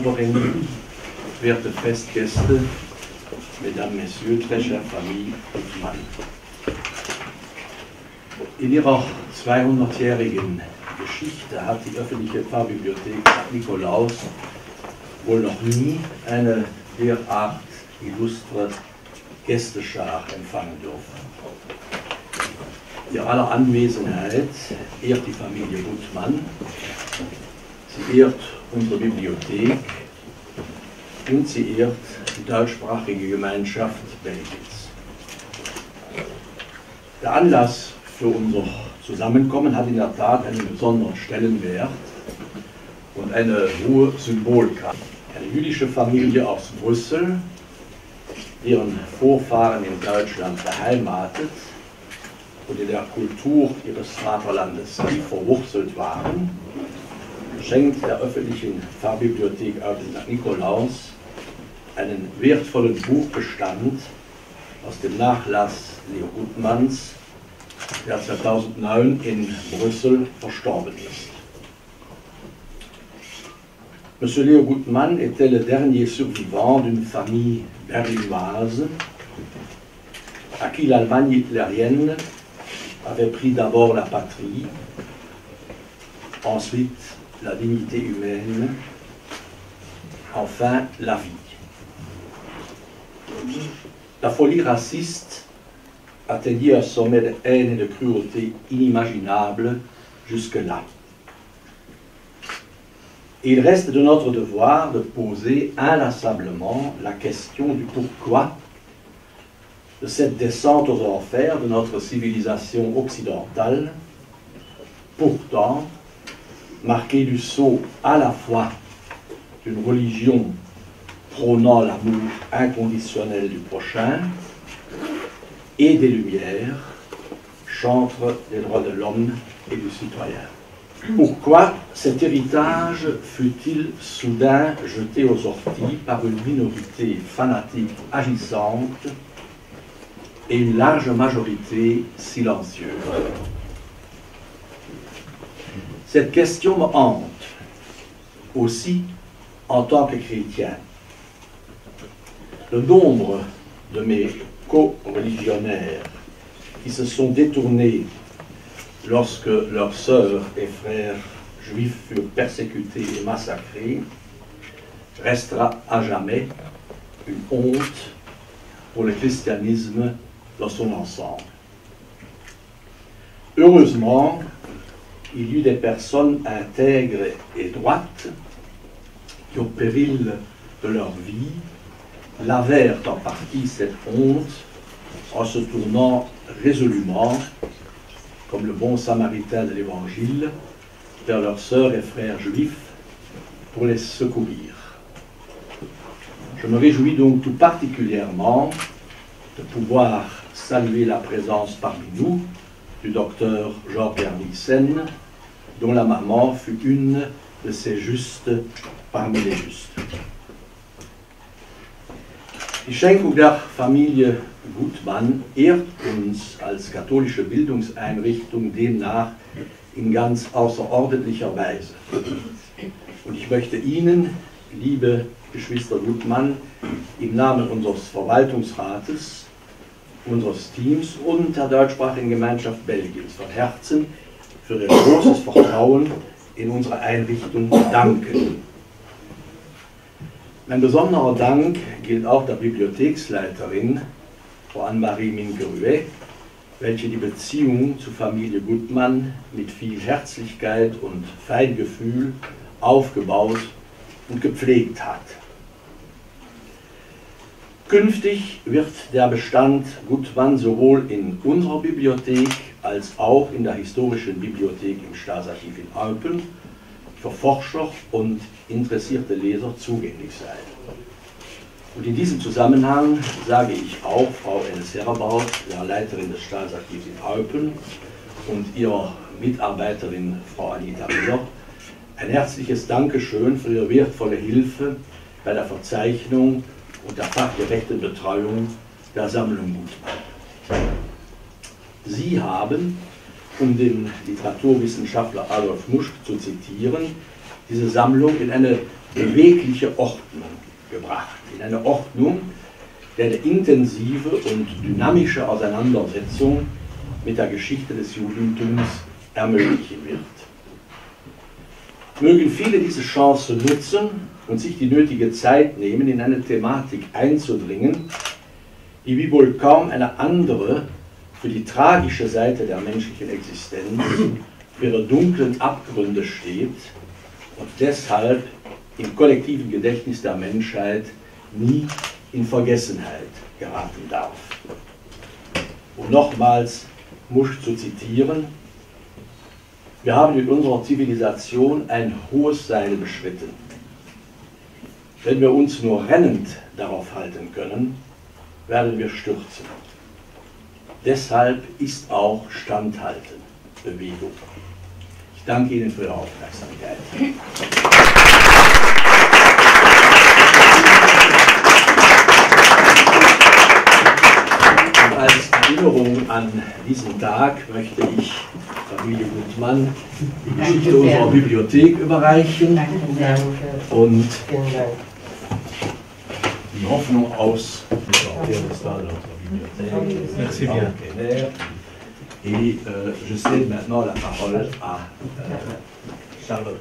Urheberin, werte Festgäste, Mesdames, Messieurs, très chère famille Gutmann. In ihrer 200-jährigen Geschichte hat die öffentliche Pfarrbibliothek St. Nikolaus wohl noch nie eine derart illustre Gästeschar empfangen dürfen. In aller Anwesenheit ehrt die Familie Gutmann, sie ehrt unsere Bibliothek und sie ehrt die deutschsprachige Gemeinschaft Belgiens. Der Anlass für unser Zusammenkommen hat in der Tat einen besonderen Stellenwert und eine hohe Symbolkraft. Eine jüdische Familie aus Brüssel, deren Vorfahren in Deutschland beheimatet und in der Kultur ihres Vaterlandes tief verwurzelt waren, schenkt der öffentlichen Pfarrbibliothek St. Nikolaus einen wertvollen Buchbestand aus dem Nachlass Leo Gutmanns, der 2009 in Brüssel verstorben ist. Monsieur Leo Gutmann était le dernier survivant d'une famille berlinoise à qui l'Allemagne hitlérienne avait pris d'abord la patrie, ensuite la dignité humaine, enfin la vie. La folie raciste atteignit un sommet de haine et de cruauté inimaginable jusque-là. Et il reste de notre devoir de poser inlassablement la question du pourquoi de cette descente aux enfers de notre civilisation occidentale, pourtant marquée du sceau à la fois d'une religion prônant l'amour inconditionnel du prochain et des Lumières, chantre des droits de l'homme et du citoyen. Pourquoi cet héritage fut-il soudain jeté aux orties par une minorité fanatique agissante et une large majorité silencieuse? Cette question me hante aussi en tant que chrétien. Le nombre de mes co-religionnaires qui se sont détournés lorsque leurs sœurs et frères juifs furent persécutés et massacrés restera à jamais une honte pour le christianisme dans son ensemble. Heureusement, il y eut des personnes intègres et droites qui, au péril de leur vie, lavèrent en partie cette honte en se tournant résolument, comme le bon samaritain de l'Évangile, vers leurs sœurs et frères juifs pour les secourir. Je me réjouis donc tout particulièrement de pouvoir saluer la présence parmi nous du docteur Jean-Pierre Nissen, dont la maman fut une de ces justes parmi les justes. Die Schenkung der Familie Gutmann ehrt uns als katholische Bildungseinrichtung demnach in ganz außerordentlicher Weise. Und ich möchte Ihnen, liebe Geschwister Gutmann, im Namen unseres Verwaltungsrates, unseres Teams und der deutschsprachigen Gemeinschaft Belgiens von Herzen für Ihr großes Vertrauen in unsere Einrichtung danken. Mein besonderer Dank gilt auch der Bibliotheksleiterin, Frau Anne-Marie Minke-Ruet, welche die Beziehung zur Familie Gutmann mit viel Herzlichkeit und Feingefühl aufgebaut und gepflegt hat. Künftig wird der Bestand Gutmann sowohl in unserer Bibliothek als auch in der historischen Bibliothek im Staatsarchiv in Eupen für Forscher und interessierte Leser zugänglich sein. Und in diesem Zusammenhang sage ich auch Frau Els Herbaut, der Leiterin des Staatsarchivs in Eupen, und ihrer Mitarbeiterin Frau Anita Müller ein herzliches Dankeschön für ihre wertvolle Hilfe bei der Verzeichnung und der fachgerechten Betreuung der Sammlung Gutmann. Sie haben, um den Literaturwissenschaftler Adolf Muschk zu zitieren, diese Sammlung in eine bewegliche Ordnung gebracht. In eine Ordnung, die eine intensive und dynamische Auseinandersetzung mit der Geschichte des Judentums ermöglichen wird. Mögen viele diese Chance nutzen und sich die nötige Zeit nehmen, in eine Thematik einzudringen, die wie wohl kaum eine andere für die tragische Seite der menschlichen Existenz, für ihre dunklen Abgründe steht und deshalb im kollektiven Gedächtnis der Menschheit nie in Vergessenheit geraten darf. Um nochmals Musch zu zitieren: Wir haben mit unserer Zivilisation ein hohes Seil beschritten. Wenn wir uns nur rennend darauf halten können, werden wir stürzen. Deshalb ist auch Standhalten Bewegung. Ich danke Ihnen für Ihre Aufmerksamkeit. Und als Erinnerung an diesen Tag möchte ich Familie Gutmann die Geschichte unserer Bibliothek überreichen und die Hoffnung aus Merci bien. Et je cède maintenant la parole à Charlotte.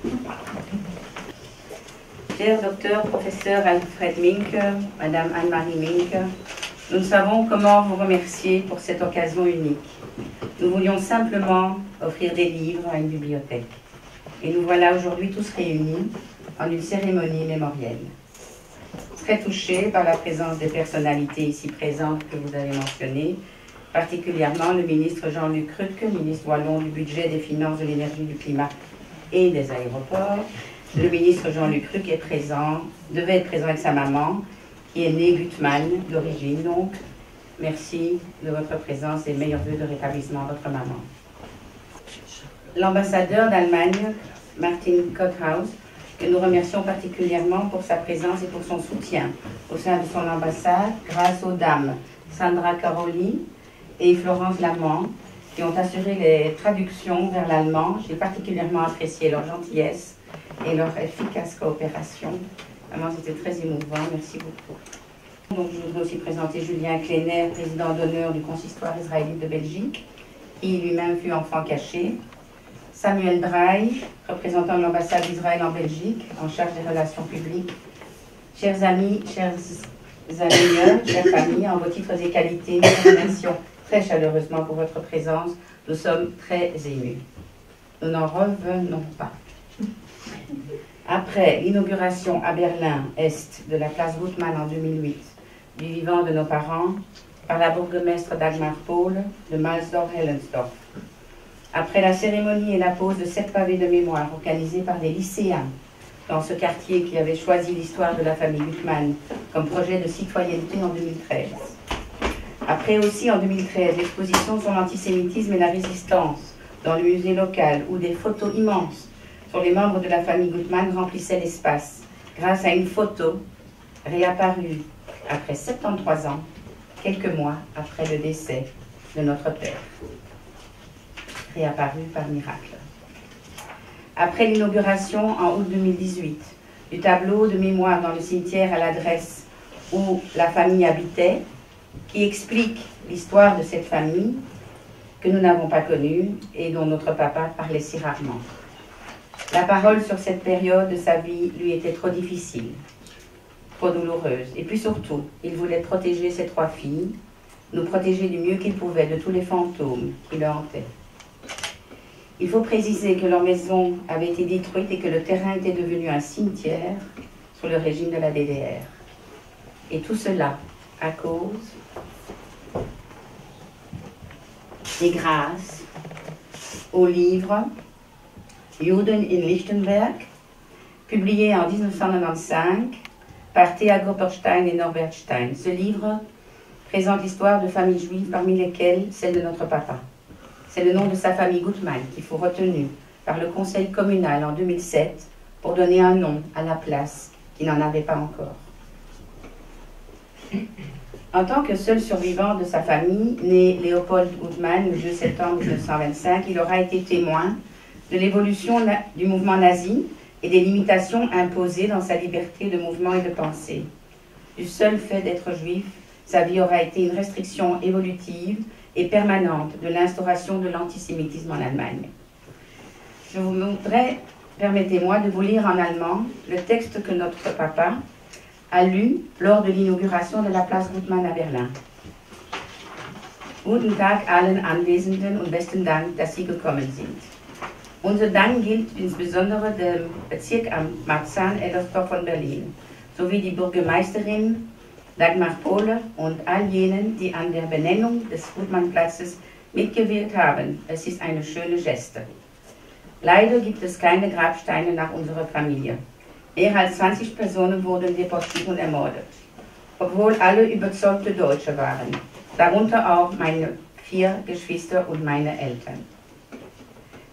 Cher docteur, professeur Alfred Minck, Madame Anne-Marie Minck, nous ne savons comment vous remercier pour cette occasion unique. Nous voulions simplement offrir des livres à une bibliothèque. Et nous voilà aujourd'hui tous réunis en une cérémonie mémorielle. Très touchés par la présence des personnalités ici présentes que vous avez mentionnées, particulièrement le ministre Jean-Luc Ruck, ministre wallon du budget, des finances, de l'énergie, du climat et des aéroports. Le ministre Jean-Luc Ruck est présent, devait être présent avec sa maman, qui est née Gutmann d'origine. Donc, merci de votre présence et meilleurs vœux de rétablissement à votre maman. L'ambassadeur d'Allemagne, Martin Kotthaus, que nous remercions particulièrement pour sa présence et pour son soutien au sein de son ambassade, grâce aux dames Sandra Caroli et Florence Lamont, qui ont assuré les traductions vers l'allemand. J'ai particulièrement apprécié leur gentillesse et leur efficace coopération. Vraiment, c'était très émouvant. Merci beaucoup. Donc, je voudrais aussi présenter Julien Kleiner, président d'honneur du consistoire israélite de Belgique, qui lui-même fut enfant caché. Samuel Braille, représentant de l'ambassade d'Israël en Belgique, en charge des relations publiques. Chers amis, chers chères familles, en vos titres et qualités, nous vous remercions très chaleureusement pour votre présence. Nous sommes très émus. Nous n'en revenons pas. Après l'inauguration à Berlin-Est de la place Gutmann en 2008, du vivant de nos parents, par la bourgmestre Dagmar Pohl de Malsdorf-Hellensdorf, après la cérémonie et la pose de 7 pavés de mémoire organisés par des lycéens dans ce quartier qui avait choisi l'histoire de la famille Gutmann comme projet de citoyenneté en 2013. Après aussi en 2013 l'exposition sur l'antisémitisme et la résistance dans le musée local où des photos immenses sur les membres de la famille Gutmann remplissaient l'espace grâce à une photo réapparue après 73 ans, quelques mois après le décès de notre père. Réapparu par miracle. Après l'inauguration en août 2018 du tableau de mémoire dans le cimetière à l'adresse où la famille habitait, qui explique l'histoire de cette famille que nous n'avons pas connue et dont notre papa parlait si rarement. La parole sur cette période de sa vie lui était trop difficile, trop douloureuse. Et puis surtout, il voulait protéger ses 3 filles, nous protéger du mieux qu'il pouvait de tous les fantômes qui le hantaient. Il faut préciser que leur maison avait été détruite et que le terrain était devenu un cimetière sous le régime de la DDR. Et tout cela à cause et grâce au livre Juden in Lichtenberg, publié en 1995 par Thea Gopperstein et Norbert Stein. Ce livre présente l'histoire de familles juives, parmi lesquelles celle de notre papa. C'est le nom de sa famille Gutmann qu'il faut retenu par le conseil communal en 2007 pour donner un nom à la place qui n'en avait pas encore. En tant que seul survivant de sa famille, né Léopold Gutmann le 2 septembre 1925, il aura été témoin de l'évolution du mouvement nazi et des limitations imposées dans sa liberté de mouvement et de pensée. Du seul fait d'être juif, sa vie aura été une restriction évolutive et permanente de l'instauration de l'antisémitisme en Allemagne. Je voudrais, permettez-moi de vous lire en allemand le texte que notre papa a lu lors de l'inauguration de la place Gutmann à Berlin. Guten Tag allen Anwesenden und besten Dank, dass Sie gekommen sind. Unser Dank gilt insbesondere dem Bezirksamt Marzahn-Ellersdorf von Berlin, sowie die Bürgermeisterin Dagmar Pohle und all jenen, die an der Benennung des Gutmann-Platzes mitgewirkt haben. Es ist eine schöne Geste. Leider gibt es keine Grabsteine nach unserer Familie. Mehr als 20 Personen wurden deportiert und ermordet, obwohl alle überzeugte Deutsche waren, darunter auch meine 4 Geschwister und meine Eltern.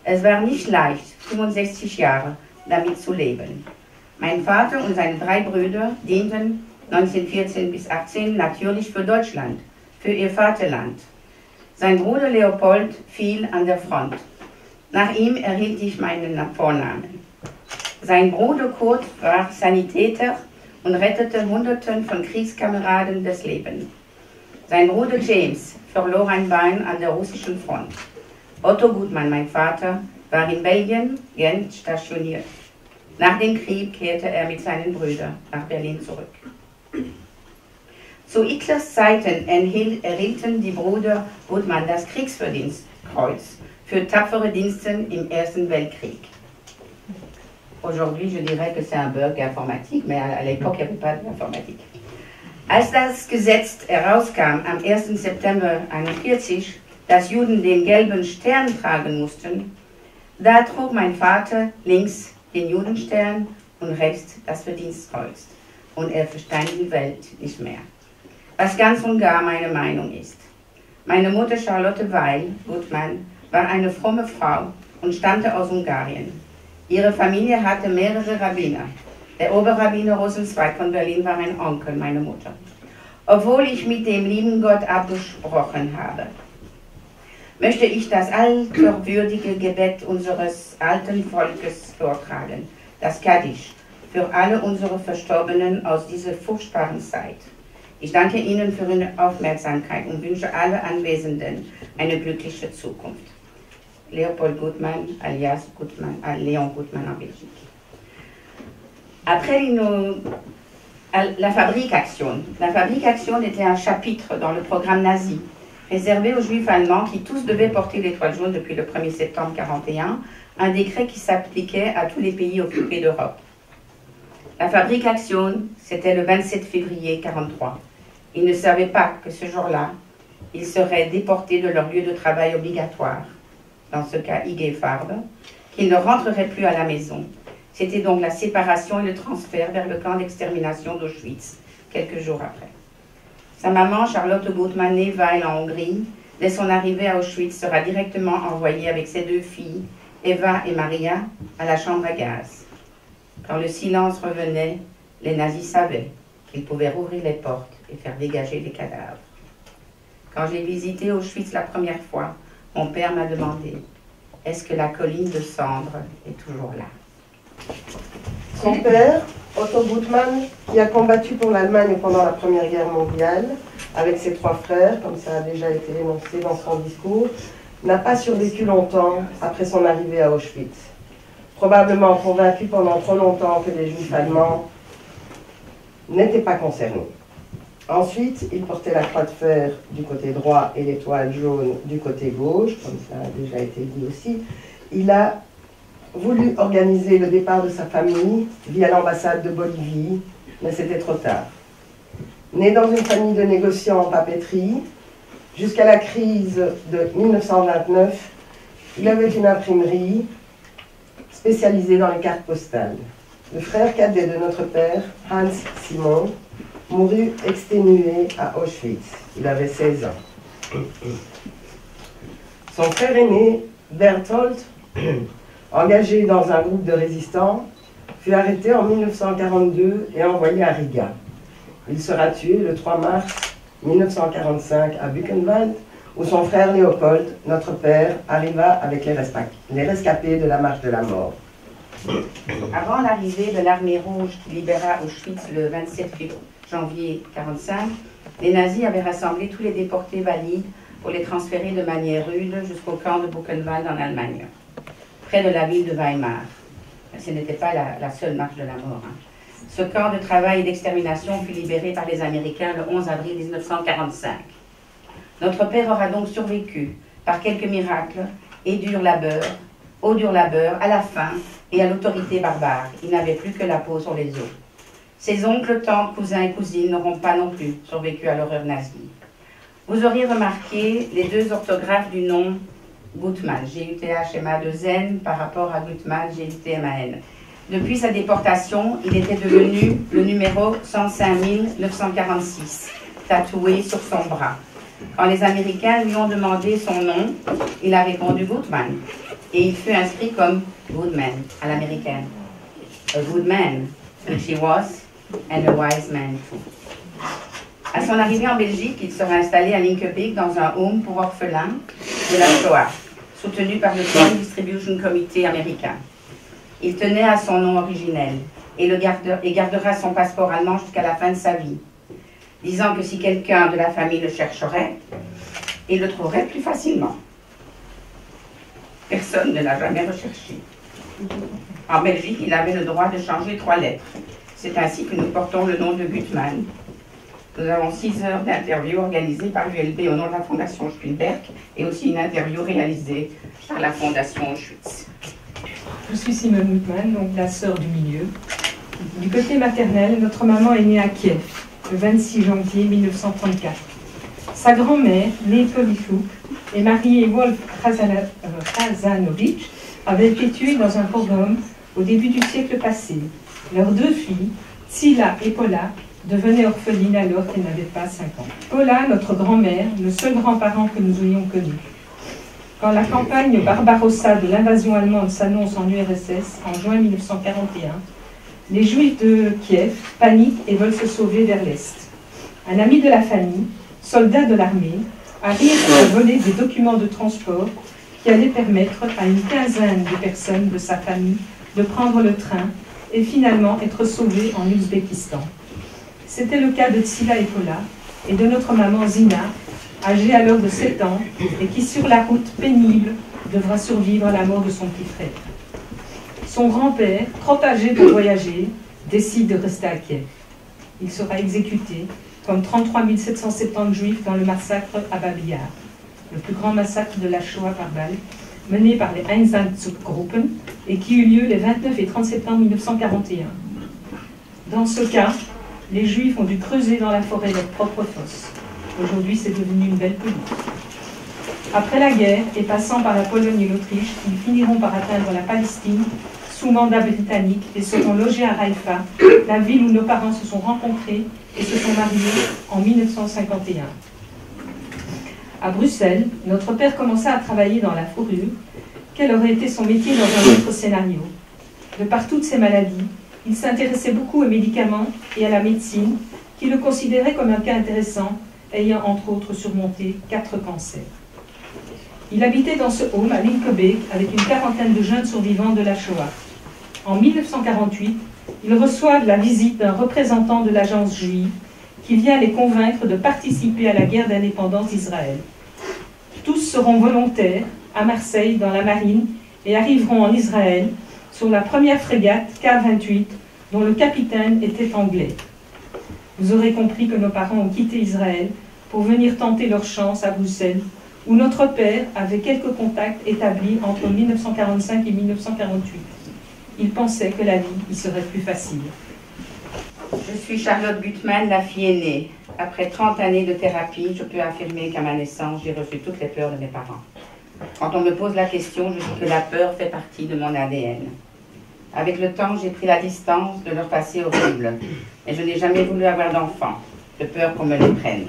Es war nicht leicht, 65 Jahre damit zu leben. Mein Vater und seine 3 Brüder dienten 1914 bis 18 natürlich für Deutschland, für ihr Vaterland. Sein Bruder Leopold fiel an der Front. Nach ihm erhielt ich meinen Vornamen. Sein Bruder Kurt war Sanitäter und rettete Hunderten von Kriegskameraden das Leben. Sein Bruder James verlor ein Bein an der russischen Front. Otto Gutmann, mein Vater, war in Belgien, Gent stationiert. Nach dem Krieg kehrte er mit seinen Brüdern nach Berlin zurück. Zu Hitlers Zeiten erhielten die Brüder Gutmann das Kriegsverdienstkreuz für tapfere Dienste im Ersten Weltkrieg. Aujourd'hui, je dirais que c'est un bug informatique, mais à l'époque, il n'y avait pas d'informatique. Als das Gesetz herauskam am 1. September 1941, dass Juden den gelben Stern tragen mussten, da trug mein Vater links den Judenstern und rechts das Verdienstkreuz. Und er verstand die Welt nicht mehr. Was ganz und gar meine Meinung ist. Meine Mutter Charlotte Weil Gutmann war eine fromme Frau und stammte aus Ungarn. Ihre Familie hatte mehrere Rabbiner. Der Oberrabbiner Rosenzweig von Berlin war ein Onkel meiner Mutter. Obwohl ich mit dem lieben Gott abgesprochen habe, möchte ich das alterwürdige Gebet unseres alten Volkes vortragen, das Kaddisch, für alle unsere Verstorbenen aus dieser furchtbaren Zeit. Ich danke Ihnen für Ihre Aufmerksamkeit und wünsche alle Anwesenden eine glückliche Zukunft. Leopold Gutmann, alias Gutmann, Léon Gutmann en Belgique. Après la fabrication. La fabrication était un chapitre dans le programme nazi, réservé aux juifs allemands qui tous devaient porter l'étoile jaune depuis le 1er septembre 1941, un décret qui s'appliquait à tous les pays occupés d'Europe. La fabrication, c'était le 27 février 1943. Ils ne savaient pas que ce jour-là, ils seraient déportés de leur lieu de travail obligatoire, dans ce cas IG Farbe, qu'ils ne rentreraient plus à la maison. C'était donc la séparation et le transfert vers le camp d'extermination d'Auschwitz, quelques jours après. Sa maman, Charlotte Gutmann, née Weil en Hongrie, dès son arrivée à Auschwitz, sera directement envoyée avec ses 2 filles, Eva et Maria, à la chambre à gaz. Quand le silence revenait, les nazis savaient qu'ils pouvaient rouvrir les portes et faire dégager les cadavres. Quand j'ai visité Auschwitz la première fois, mon père m'a demandé « Est-ce que la colline de cendres est toujours là ?» Son père, Otto Gutmann, qui a combattu pour l'Allemagne pendant la Première Guerre mondiale, avec ses 3 frères, comme ça a déjà été énoncé dans son discours, n'a pas survécu longtemps après son arrivée à Auschwitz. Probablement convaincu pendant trop longtemps que les Juifs allemands n'étaient pas concernés. Ensuite, il portait la croix de fer du côté droit et l'étoile jaune du côté gauche, comme ça a déjà été dit aussi. Il a voulu organiser le départ de sa famille via l'ambassade de Bolivie, mais c'était trop tard. Né dans une famille de négociants en papeterie, jusqu'à la crise de 1929, il avait une imprimerie spécialisée dans les cartes postales. Le frère cadet de notre père, Hans Simon, mourut exténué à Auschwitz. Il avait 16 ans. Son frère aîné, Berthold, engagé dans un groupe de résistants, fut arrêté en 1942 et envoyé à Riga. Il sera tué le 3 mars 1945 à Buchenwald, où son frère Léopold, notre père, arriva avec les rescapés de la marche de la mort. Avant l'arrivée de l'armée rouge qui libéra Auschwitz le 27 janvier 1945, les nazis avaient rassemblé tous les déportés valides pour les transférer de manière rude jusqu'au camp de Buchenwald en Allemagne, près de la ville de Weimar. Ce n'était pas la seule marche de la mort. Ce camp de travail et d'extermination fut libéré par les Américains le 11 avril 1945. Notre père aura donc survécu, par quelques miracles, au dur labeur, à la faim et à l'autorité barbare. Il n'avait plus que la peau sur les os. Ses oncles, tantes, cousins et cousines n'auront pas non plus survécu à l'horreur nazie. Vous auriez remarqué les deux orthographes du nom Gutmann, G-U-T-H-M-A-2-N, par rapport à Gutmann, G-U-T-M-A-N. Depuis sa déportation, il était devenu le numéro 105 946, tatoué sur son bras. Quand les Américains lui ont demandé son nom, il a répondu Gutmann, et il fut inscrit comme Goodman à l'américaine. A good man, which he was, and a wise man too. À son arrivée en Belgique, il sera installé à Linkebeek dans un home pour orphelins de la Shoah, soutenu par le Joint Distribution Committee américain. Il tenait à son nom originel et gardera son passeport allemand jusqu'à la fin de sa vie, disant que si quelqu'un de la famille le chercherait, il le trouverait plus facilement. Personne ne l'a jamais recherché. En Belgique, il avait le droit de changer 3 lettres. C'est ainsi que nous portons le nom de Gutmann. Nous avons 6 heures d'interview organisées par l'ULB au nom de la Fondation Spielberg et aussi une interview réalisée par la Fondation Auschwitz. Je suis Simone Gutmann, donc la sœur du milieu. Du côté maternel, notre maman est née à Kiev, le 26 janvier 1934. Sa grand-mère, née Polichouk, et mariée Wolf Razanovitch, avaient été tuées dans un pogrom au début du siècle passé. Leurs 2 filles, Tsila et Paula, devenaient orphelines alors qu'elles n'avaient pas 5 ans. Paula, notre grand-mère, le seul grand-parent que nous ayons connu. Quand la campagne Barbarossa de l'invasion allemande s'annonce en URSS en juin 1941, les Juifs de Kiev paniquent et veulent se sauver vers l'Est. Un ami de la famille, soldat de l'armée, arrive à voler des documents de transport qui allaient permettre à une quinzaine de personnes de sa famille de prendre le train et finalement être sauvées en Ouzbékistan. C'était le cas de Tsila et Paula et de notre maman Zina, âgée alors de 7 ans et qui, sur la route pénible, devra survivre à la mort de son petit frère. Son grand-père, trop âgé pour voyager, décide de rester à Kiev. Il sera exécuté, comme 33 770 juifs dans le massacre à Babi Yar, le plus grand massacre de la Shoah par balle, mené par les Einsatzgruppen et qui eut lieu les 29 et 30 septembre 1941. Dans ce cas, les Juifs ont dû creuser dans la forêt leur propre fosse. Aujourd'hui, c'est devenu une belle pelouse. Après la guerre, et passant par la Pologne et l'Autriche, ils finiront par atteindre la Palestine sous mandat britannique et seront logés à Haïfa, la ville où nos parents se sont rencontrés et se sont mariés en 1951. À Bruxelles, notre père commença à travailler dans la fourrure. Quel aurait été son métier dans un autre scénario? De par toutes ses maladies, il s'intéressait beaucoup aux médicaments et à la médecine, qui le considérait comme un cas intéressant, ayant entre autres surmonté 4 cancers. Il habitait dans ce home à Linkebeek avec une quarantaine de jeunes survivants de la Shoah. En 1948, ils reçoivent la visite d'un représentant de l'agence juive qui vient les convaincre de participer à la guerre d'indépendance d'Israël. Tous seront volontaires à Marseille dans la marine et arriveront en Israël sur la première frégate K-28 dont le capitaine était anglais. Vous aurez compris que nos parents ont quitté Israël pour venir tenter leur chance à Bruxelles, où notre père avait quelques contacts établis entre 1945 et 1948. Il pensait que la vie y serait plus facile. Je suis Charlotte Gutmann, la fille aînée. Après 30 années de thérapie, je peux affirmer qu'à ma naissance, j'ai reçu toutes les peurs de mes parents. Quand on me pose la question, je dis que la peur fait partie de mon ADN. Avec le temps, j'ai pris la distance de leur passé horrible. Mais je n'ai jamais voulu avoir d'enfant, de peur qu'on me les prenne.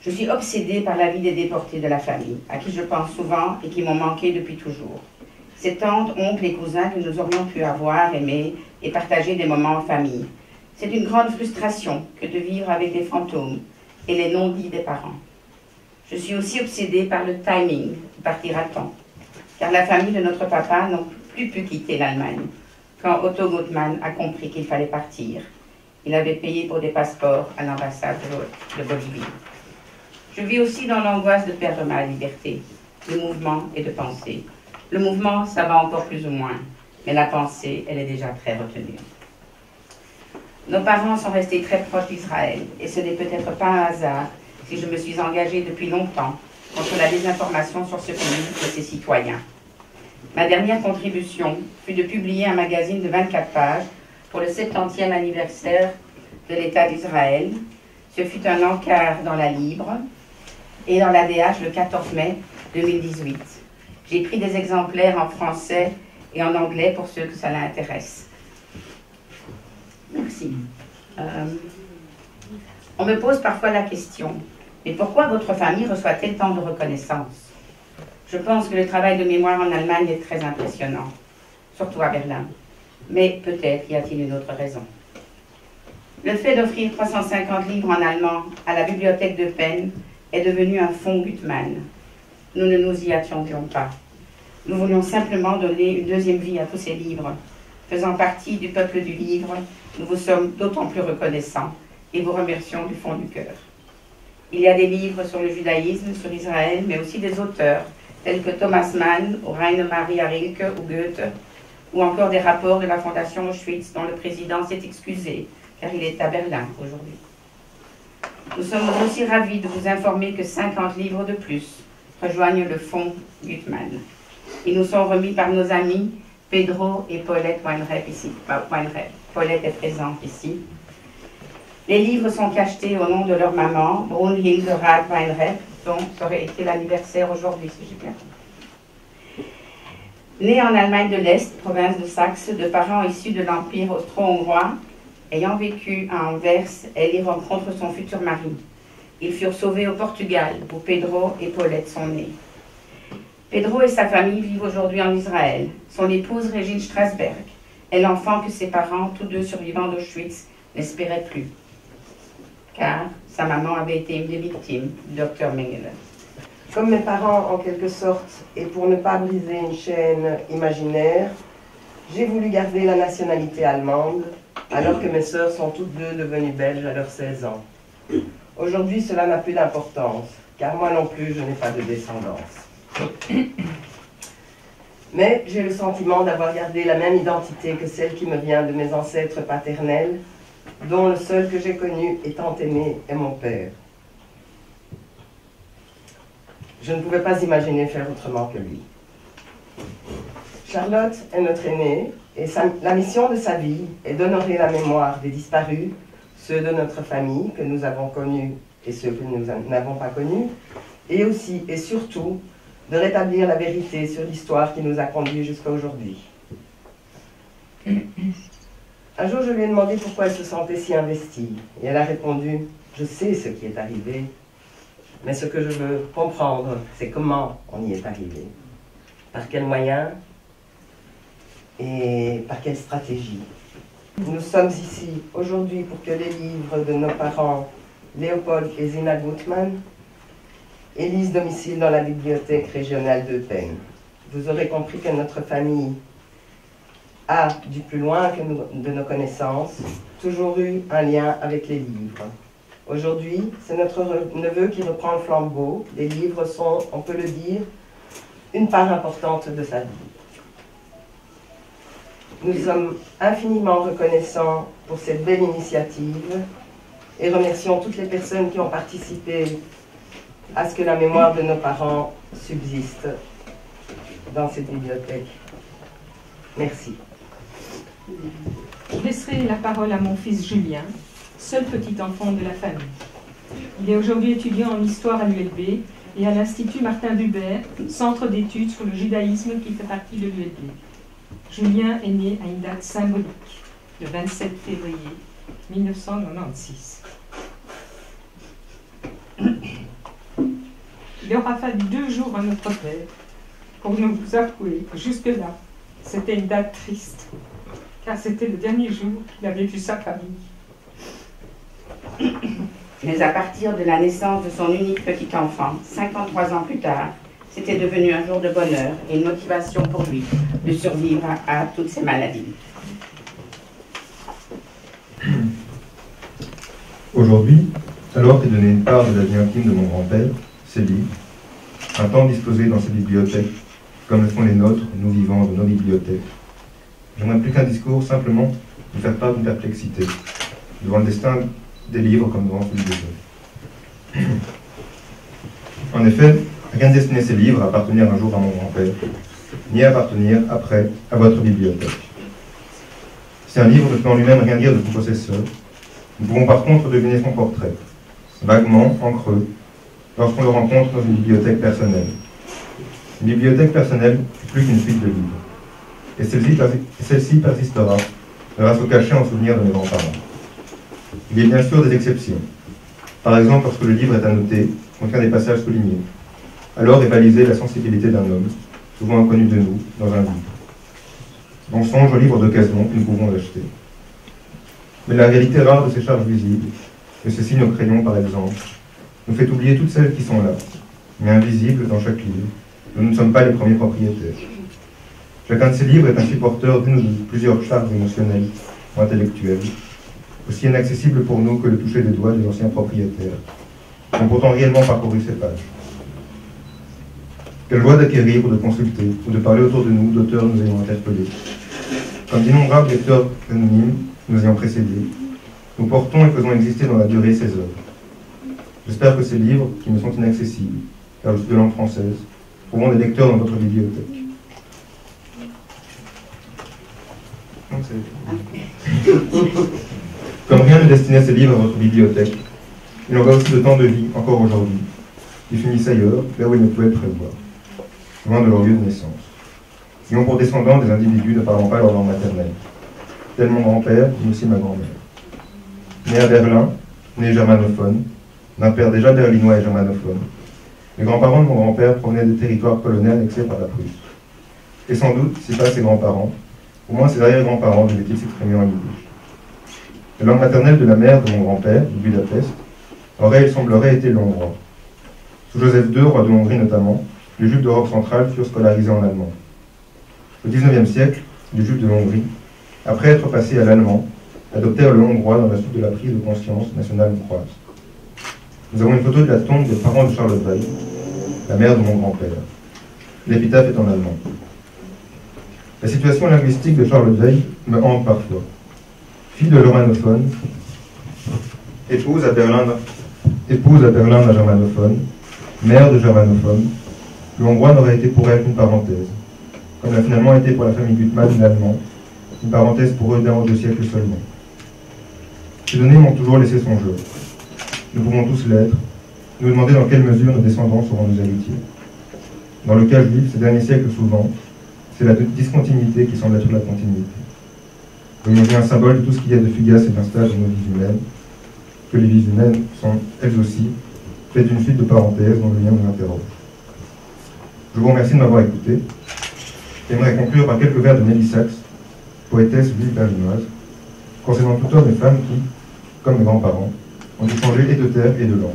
Je suis obsédée par la vie des déportés de la famille, à qui je pense souvent et qui m'ont manqué depuis toujours. Ces tantes, oncles et cousins que nous aurions pu avoir, aimer et partager des moments en famille. C'est une grande frustration que de vivre avec des fantômes et les non-dits des parents. Je suis aussi obsédée par le timing, partira-t-on, car la famille de notre papa n'ont plus pu quitter l'Allemagne quand Otto Guttmann a compris qu'il fallait partir. Il avait payé pour des passeports à l'ambassade de Bolivie. Je vis aussi dans l'angoisse de perdre ma liberté, de mouvement et de pensée. Le mouvement, ça va encore plus ou moins, mais la pensée, elle est déjà très retenue. Nos parents sont restés très proches d'Israël, et ce n'est peut-être pas un hasard si je me suis engagée depuis longtemps contre la désinformation sur ce pays et ses citoyens. Ma dernière contribution fut de publier un magazine de 24 pages pour le 70e anniversaire de l'État d'Israël. Ce fut un encart dans la Libre et dans l'ADH le 14 mai 2018. J'ai pris des exemplaires en français et en anglais pour ceux que ça l'intéresse. Merci. On me pose parfois la question, mais pourquoi votre famille reçoit-elle tant de reconnaissance? Je pense que le travail de mémoire en Allemagne est très impressionnant, surtout à Berlin. Mais peut-être y a-t-il une autre raison. Le fait d'offrir 350 livres en allemand à la bibliothèque de Penn est devenu un fonds Guttmann. Nous ne nous y attendions pas. Nous voulions simplement donner une deuxième vie à tous ces livres. Faisant partie du peuple du livre, nous vous sommes d'autant plus reconnaissants et vous remercions du fond du cœur. Il y a des livres sur le judaïsme, sur Israël, mais aussi des auteurs tels que Thomas Mann, ou Rainer Maria Rilke ou Goethe, ou encore des rapports de la Fondation Auschwitz dont le président s'est excusé, car il est à Berlin aujourd'hui. Nous sommes aussi ravis de vous informer que 50 livres de plus rejoignent le fonds Guttmann. Ils nous sont remis par nos amis Pedro et Paulette Weinreb ici. Paulette est présente ici. Les livres sont achetés au nom de leur maman, Brunhilde Rath Weinreb, dont ça aurait été l'anniversaire aujourd'hui, si j'ai bien compris. Née en Allemagne de l'Est, province de Saxe, de parents issus de l'Empire austro-hongrois, ayant vécu à Anvers, elle y rencontre son futur mari. Ils furent sauvés au Portugal, où Pedro et Paulette sont nés. Pedro et sa famille vivent aujourd'hui en Israël. Son épouse, Régine Strasberg, est l'enfant que ses parents, tous deux survivants d'Auschwitz, n'espéraient plus. Car sa maman avait été une des victimes du docteur Mengele. Comme mes parents, en quelque sorte, et pour ne pas briser une chaîne imaginaire, j'ai voulu garder la nationalité allemande, alors que mes sœurs sont toutes deux devenues belges à leurs 16 ans. Aujourd'hui, cela n'a plus d'importance, car moi non plus, je n'ai pas de descendance. Mais j'ai le sentiment d'avoir gardé la même identité que celle qui me vient de mes ancêtres paternels, dont le seul que j'ai connu et tant aimé est mon père. Je ne pouvais pas imaginer faire autrement que lui. Charlotte est notre aînée, et la mission de sa vie est d'honorer la mémoire des disparus, ceux de notre famille que nous avons connus et ceux que nous n'avons pas connus, et aussi et surtout de rétablir la vérité sur l'histoire qui nous a conduits jusqu'à aujourd'hui. Un jour, je lui ai demandé pourquoi elle se sentait si investie, et elle a répondu « Je sais ce qui est arrivé, mais ce que je veux comprendre, c'est comment on y est arrivé, par quels moyens et par quelle stratégie. » Nous sommes ici aujourd'hui pour que les livres de nos parents Léopold et Zina Guttmann élisent domicile dans la bibliothèque régionale d'Eupen. Vous aurez compris que notre famille a, du plus loin que de nos connaissances, toujours eu un lien avec les livres. Aujourd'hui, c'est notre neveu qui reprend le flambeau. Les livres sont, on peut le dire, une part importante de sa vie. Nous sommes infiniment reconnaissants pour cette belle initiative et remercions toutes les personnes qui ont participé à ce que la mémoire de nos parents subsiste dans cette bibliothèque. Merci. Je laisserai la parole à mon fils Julien, seul petit enfant de la famille. Il est aujourd'hui étudiant en histoire à l'ULB et à l'Institut Martin Buber, centre d'études sur le judaïsme qui fait partie de l'ULB. Julien est né à une date symbolique, le 27 février 1996. Il aura fallu 2 jours à notre père pour nous avouer que jusque-là, c'était une date triste, car c'était le dernier jour qu'il avait vu sa famille. Mais à partir de la naissance de son unique petit enfant, 53 ans plus tard, c'était devenu un jour de bonheur et une motivation pour lui de survivre à toutes ces maladies. Aujourd'hui, alors qu'est donnée une part de la vie intime de mon grand-père, ses livres, un temps disposé dans ses bibliothèques, comme le font les nôtres, nous vivants de nos bibliothèques, j'aimerais plus qu'un discours simplement de faire part d'une perplexité devant le destin des livres comme devant celui des œuvres. En effet, rien ne destinait ces livres à appartenir un jour à mon grand-père, ni à appartenir après à votre bibliothèque. Si un livre ne peut en lui-même rien dire de son possesseur, nous pouvons par contre deviner son portrait, vaguement, en creux, lorsqu'on le rencontre dans une bibliothèque personnelle. Une bibliothèque personnelle est plus qu'une suite de livres, et celle-ci persistera grâce au cachet en souvenir de mes grands-parents. Il y a bien sûr des exceptions. Par exemple, lorsque le livre est annoté, contient des passages soulignés. Alors est balisée la sensibilité d'un homme, souvent inconnu de nous, dans un livre. On songe aux livres d'occasion que nous pouvons acheter. Mais la réalité rare de ces charges visibles, de ces signes au crayon par exemple, nous fait oublier toutes celles qui sont là, mais invisibles dans chaque livre, dont nous ne sommes pas les premiers propriétaires. Chacun de ces livres est ainsi porteur d'une ou de plusieurs charges émotionnelles ou intellectuelles, aussi inaccessibles pour nous que le toucher des doigts des anciens propriétaires, qui ont pourtant réellement parcouru ces pages. Quelle joie d'acquérir ou de consulter, ou de parler autour de nous d'auteurs nous ayant interpellés. Comme d'innombrables lecteurs anonymes nous ayant précédés, nous portons et faisons exister dans la durée ces œuvres. J'espère que ces livres, qui me sont inaccessibles, car je suis de langue française, trouveront des lecteurs dans votre bibliothèque. Comme rien ne destinait ces livres à votre bibliothèque, il en va aussi de tant de vie, encore aujourd'hui, qui finissent ailleurs, là où ils ne pouvaient prévoir, loin de leur lieu de naissance. Ils ont pour descendants des individus ne parlant pas leur langue maternelle, tel mon grand-père, mais aussi ma grand-mère. Né à Berlin, né germanophone, d'un père déjà berlinois et germanophone, les grands-parents de mon grand-père provenaient des territoires polonais annexés par la Prusse. Et sans doute, si pas ses grands-parents, au moins ses arrière-grands-parents devaient-ils s'exprimer en yiddish. La langue maternelle de la mère de mon grand-père, de Budapest, aurait, il semblerait, été le hongrois. Sous Joseph II, roi de Hongrie notamment, les Juifs d'Europe centrale furent scolarisés en allemand. Au XIXe siècle, les Juifs de Hongrie, après être passés à l'allemand, adoptèrent le hongrois dans la suite de la prise de conscience nationale hongroise. Nous avons une photo de la tombe des parents de Charlotte Weil, la mère de mon grand-père. L'épitaphe est en allemand. La situation linguistique de Charlotte Weil me hante parfois. Fille de germanophone, épouse à Berlin d'un germanophone, mère de germanophone, le hongrois n'aurait été pour elle qu'une parenthèse, comme l'a finalement été pour la famille Gutmann l'allemand, une parenthèse pour eux d'un ou deux siècles seulement. Ces données m'ont toujours laissé songeur. Nous pouvons tous l'être, nous demander dans quelle mesure nos descendants seront nos héritiers. Dans le cas juif, ces derniers siècles souvent, c'est la discontinuité qui semble être la continuité. Voyons-y un symbole de tout ce qu'il y a de fugace et d'instable dans nos vies humaines, que les vies humaines sont, elles aussi, faites d'une suite de parenthèses dont le lien nous interroge. Je vous remercie de m'avoir écouté. J'aimerais conclure par quelques vers de Nelly Sachs, poétesse vive berlinoise, concernant tout homme et femme qui, comme mes grands-parents, ont dû changer et de terre et de langue.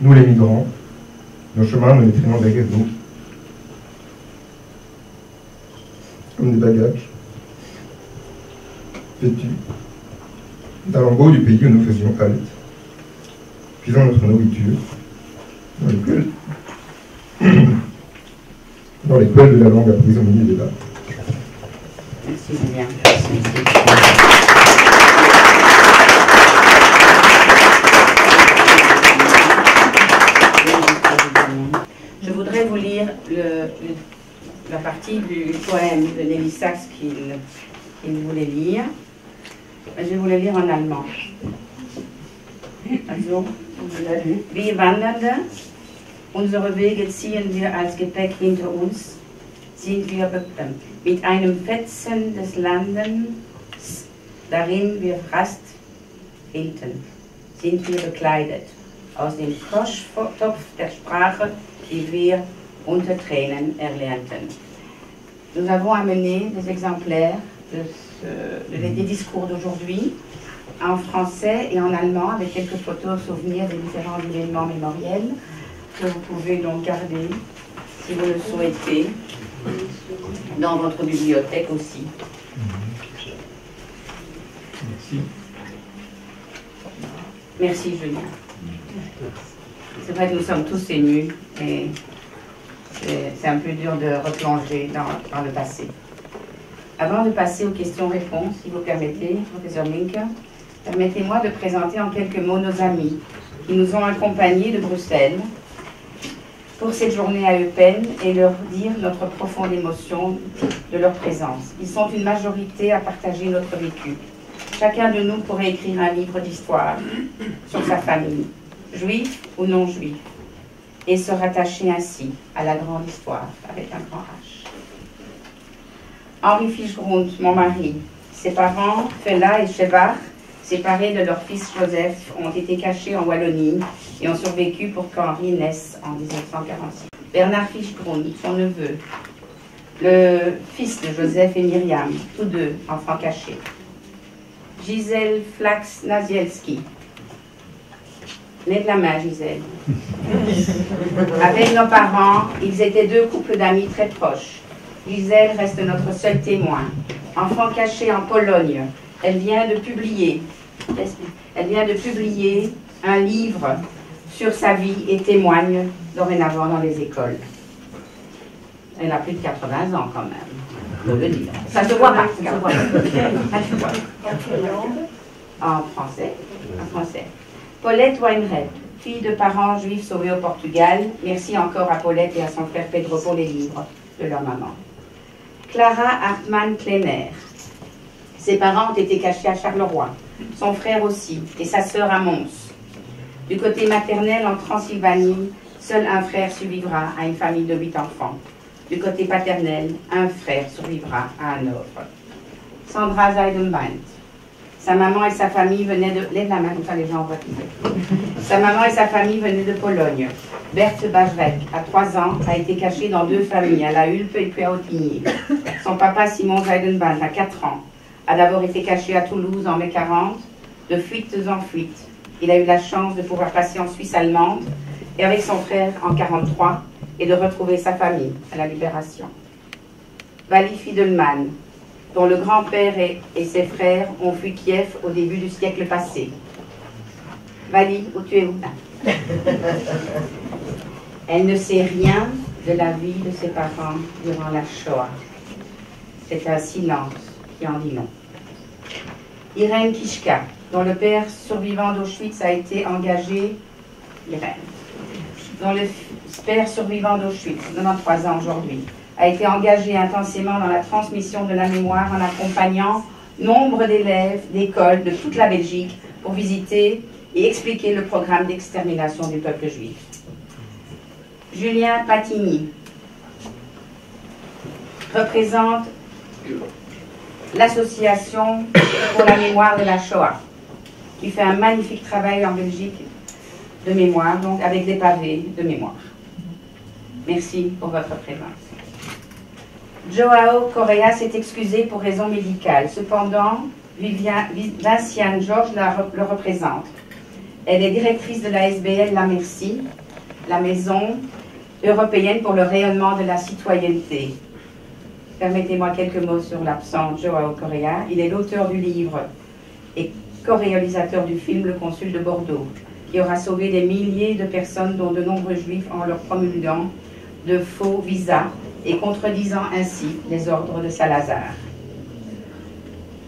Nous les migrants, nos chemins, nous les traînons derrière nous, comme des bagages, vêtus d'un lambeau du pays où nous faisions halte, puisant notre nourriture dans les poils de la langue apprise au milieu des lacs. Merci Julien. Je voudrais vous lire la partie du poème de Nelly Sachs qu'il voulait lire. Je vais vous le lire en allemand. Also, wir Wandernde, unsere Wege ziehen wir als Gepäck hinter uns, sind wir mit einem Fetzen des Landes, darin wir fast hinten, sind wir bekleidet, aus dem Froschtopf der Sprache, die wir unter Tränen erlernten. Nous avons amené des exemplaires des discours d'aujourd'hui en français et en allemand avec quelques photos souvenirs des différents événements mémoriels. que vous pouvez donc garder, si vous le souhaitez, dans votre bibliothèque aussi. Merci. Merci Julien. C'est vrai que nous sommes tous émus et c'est un peu dur de replonger dans le passé. Avant de passer aux questions-réponses, si vous permettez, professeur Minck, permettez-moi de présenter en quelques mots nos amis qui nous ont accompagnés de Bruxelles pour cette journée à Eupen et leur dire notre profonde émotion de leur présence. Ils sont une majorité à partager notre vécu. Chacun de nous pourrait écrire un livre d'histoire sur sa famille, juif ou non juif, et se rattacher ainsi à la grande histoire avec un grand H. Henri Fischgrund, mon mari, ses parents, Fela et Shevach, séparés de leur fils Joseph, ont été cachés en Wallonie et ont survécu pour qu'Henri naisse en 1946. Bernard Fischgrund, son neveu, le fils de Joseph et Myriam, tous deux enfants cachés. Gisèle Flax-Nazielski. Lève la main, Gisèle. Avec nos parents, ils étaient deux couples d'amis très proches. Gisèle reste notre seul témoin. Enfant caché en Pologne, elle vient de publier un livre sur sa vie et témoigne dorénavant dans les écoles. Elle a plus de 80 ans quand même, je veux le dire. Ça se voit pas, ça se voit pas. En français, Paulette Weinreb, fille de parents juifs sauvés au Portugal. Merci encore à Paulette et à son frère Pedro pour les livres de leur maman. Clara Hartmann-Kleiner. Ses parents ont été cachés à Charleroi, son frère aussi, et sa sœur à Mons. Du côté maternel, en Transylvanie, seul un frère survivra à une famille de 8 enfants. Du côté paternel, un frère survivra à Hanovre. Sandra Zeidenband. Sa maman et sa famille venaient de... Lève la main, comme ça les gens voient qui c'est. Sa maman et sa famille venaient de Pologne. Berthe Bajrek, à 3 ans, a été cachée dans 2 familles, à La Hulpe et puis à Ottigny. Son papa, Simon Zeidenband, à 4 ans, a d'abord été caché à Toulouse en mai 40, de fuites en fuites. Il a eu la chance de pouvoir passer en Suisse allemande et avec son frère en 43 et de retrouver sa famille à la Libération. Vali Fidelman, dont le grand-père et ses frères ont fui Kiev au début du siècle passé. Vali, où tu es où? Elle ne sait rien de la vie de ses parents durant la Shoah. C'est un silence qui en dit long. Irène Kishka, dont le père survivant d'Auschwitz a été engagé... dont le père survivant d'Auschwitz, 93 ans aujourd'hui, a été engagé intensément dans la transmission de la mémoire en accompagnant nombre d'élèves d'écoles de toute la Belgique pour visiter et expliquer le programme d'extermination du peuple juif. Julien Patigny représente l'association pour la mémoire de la Shoah, qui fait un magnifique travail en Belgique de mémoire, donc avec des pavés de mémoire. Merci pour votre présence. Joao Correa s'est excusé pour raison médicale. Cependant, Vinciane Georges le représente. Elle est directrice de la SBL La Merci, la maison européenne pour le rayonnement de la citoyenneté. Permettez-moi quelques mots sur l'absent Joao Correa. Il est l'auteur du livre et co-réalisateur du film Le Consul de Bordeaux, qui aura sauvé des milliers de personnes, dont de nombreux juifs, en leur promulguant de faux visas et contredisant ainsi les ordres de Salazar.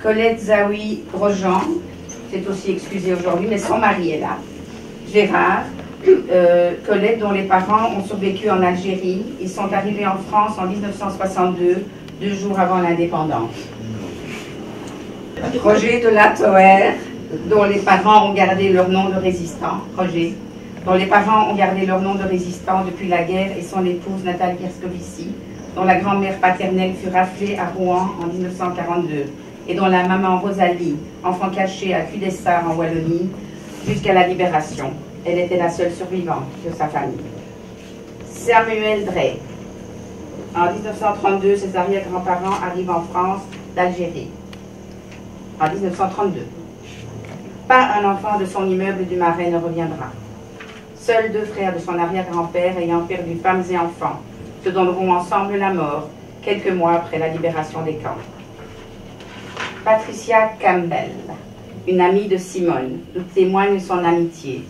Colette Zawi Grosjean s'est aussi excusée aujourd'hui, mais son mari est là. Gérard, Colette, dont les parents ont survécu en Algérie. Ils sont arrivés en France en 1962, 2 jours avant l'indépendance. Roger de la Toer, dont les parents ont gardé leur nom de résistant. Roger, dont les parents ont gardé leur nom de résistant depuis la guerre, et son épouse Nathalie Pierscovici, dont la grand-mère paternelle fut raflée à Rouen en 1942, et dont la maman Rosalie, enfant cachée à Cudessart en Wallonie, jusqu'à la libération. Elle était la seule survivante de sa famille. Samuel Drey. En 1932, ses arrière-grands-parents arrivent en France d'Algérie. En 1932. Pas un enfant de son immeuble du Marais ne reviendra. Seuls 2 frères de son arrière-grand-père ayant perdu femmes et enfants se donneront ensemble la mort quelques mois après la libération des camps. Patricia Campbell, une amie de Simone, nous témoigne son amitié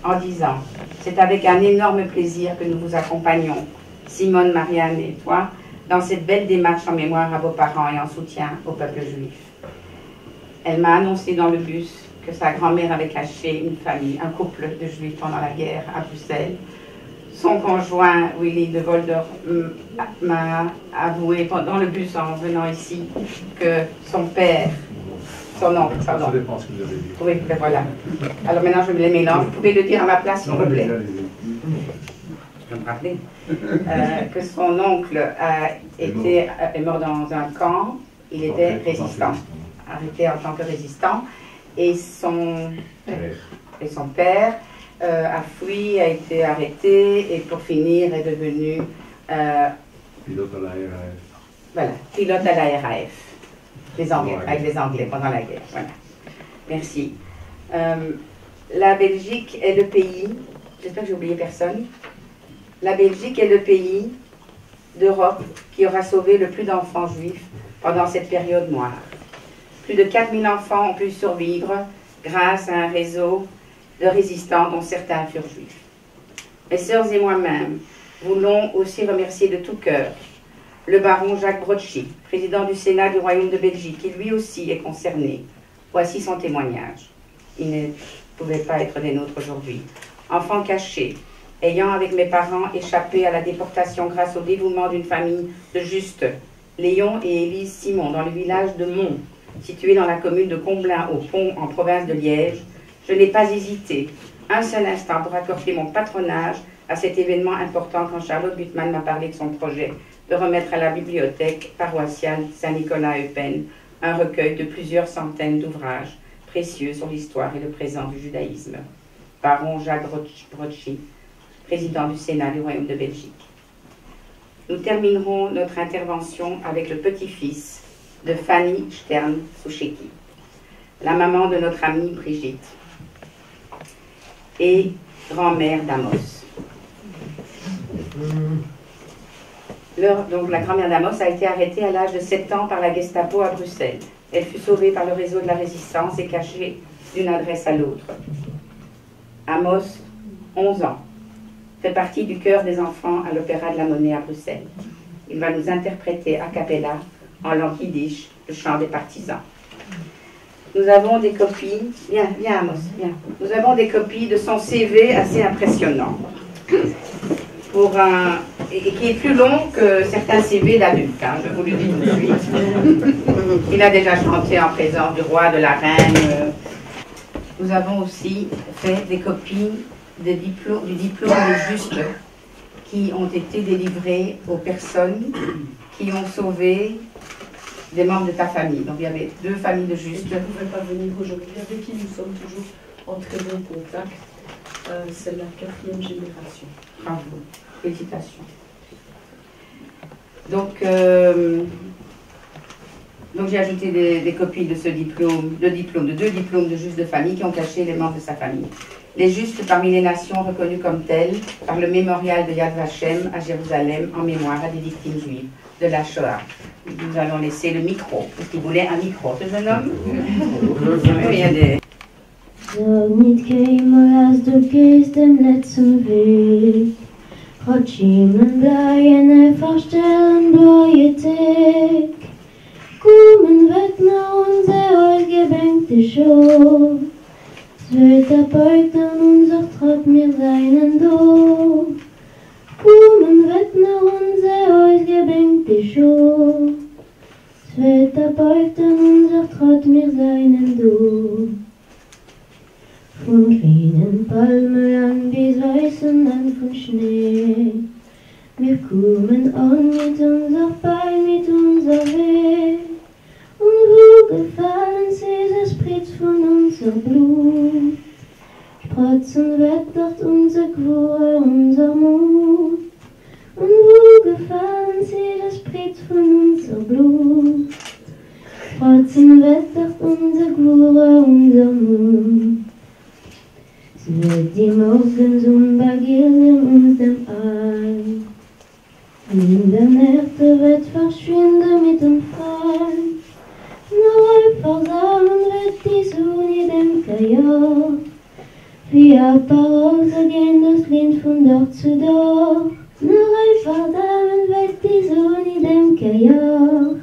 en disant « C'est avec un énorme plaisir que nous vous accompagnons, Simone, Marianne et toi, dans cette belle démarche en mémoire à vos parents et en soutien au peuple juif. » Elle m'a annoncé dans le bus que sa grand-mère avait caché une famille, un couple de juifs pendant la guerre à Bruxelles. Son conjoint, Willy de Volder, m'a avoué pendant le bus en venant ici que son père, son oncle, pardon. Ça dépend ce que vous avez dit. Oui, ben voilà. Alors maintenant je me les mélange. Vous pouvez le dire à ma place, s'il vous plaît. Je vais me rappeler. Que son oncle est mort dans un camp. Il était résistant, arrêté en tant que résistant. Et son père a fui, a été arrêté et pour finir est devenu pilote à la RAF. Voilà, pilote à la RAF, les Anglais, avec les Anglais pendant la guerre. Voilà. Merci. La Belgique est le pays, j'espère que j'ai oublié personne, la Belgique est le pays d'Europe qui aura sauvé le plus d'enfants juifs pendant cette période noire. Plus de 4000 enfants ont pu survivre grâce à un réseau de résistants dont certains furent juifs. Mes sœurs et moi-même voulons aussi remercier de tout cœur le baron Jacques Brocchi, président du Sénat du Royaume de Belgique, qui lui aussi est concerné. Voici son témoignage. Il ne pouvait pas être des nôtres aujourd'hui. Enfant caché, ayant avec mes parents échappé à la déportation grâce au dévouement d'une famille de justes, Léon et Élise Simon, dans le village de Mont, situé dans la commune de Comblain au Pont, en province de Liège, je n'ai pas hésité un seul instant pour accorder mon patronage à cet événement important quand Charlotte Gutmann m'a parlé de son projet de remettre à la bibliothèque paroissiale Saint-Nicolas-Eupen un recueil de plusieurs centaines d'ouvrages précieux sur l'histoire et le présent du judaïsme. Baron Jacques Brocchi, président du Sénat du Royaume de Belgique. Nous terminerons notre intervention avec le petit-fils de Fanny Stern-Soucheki, la maman de notre amie Brigitte et grand-mère d'Amos. Donc la grand-mère d'Amos a été arrêtée à l'âge de 7 ans par la Gestapo à Bruxelles. Elle fut sauvée par le réseau de la résistance et cachée d'une adresse à l'autre. Amos, 11 ans, fait partie du chœur des enfants à l'Opéra de la Monnaie à Bruxelles. Il va nous interpréter a cappella en langue yiddish, le chant des partisans. Nous avons des copies, viens Amos, viens. Nous avons des copies de son CV assez impressionnant, et qui est plus long que certains CV d'adultes, hein, je vous le dis tout de suite. Il a déjà chanté en présence du roi, de la reine. Nous avons aussi fait des copies du diplôme des justes qui ont été délivrés aux personnes qui ont sauvé des membres de ta famille. Donc il y avait 2 familles de justes. Qui ne pouvaient pas venir aujourd'hui, avec qui nous sommes toujours en très bon contact. C'est la 4e génération. Bravo, félicitations. Donc j'ai ajouté des copies de ce diplôme, de 2 diplômes de justes de famille qui ont caché les membres de sa famille. Les justes parmi les nations reconnus comme tels par le mémorial de Yad Vashem à Jérusalem en mémoire à des victimes juives de la Shoah. Nous allons laisser le micro, parce qu'il voulait un micro, ce jeune homme. Il y a des... Sag niet keimer als du gehst dem letzten Weg. Gott schiemen bleien einfach stellen bleie Tag. Kommen wird nach unser ausgebänkte Show. Es wird erbeugt an unser Trott mir seinen Do. Kommen wird nach unser ausgebänkte Show. Es wird erbeugt an unser Trott mir seinen Do. Von grünen Palmen bis weißen Land von Schnee. Wir kommen an mit unser Bein, mit unser Weg. Und wo gefallen sie, das Spritz von unser Blut. Sprotzen wird dort unser Gwur, unser Mut. Und wo gefallen sie, das Spritz von unser Blut. Sprotzen wird dort unser Gwur, unser Mut. Wird die Morgen begegnen uns dem All. In der Nacht wird verschwinden mit dem Fall. Neu versammeln wird die Sonne dem Kajor. Via Parole so gehen das Lied von Dorf zu Dorf. Neu versammeln wird die Sonne dem Kajor.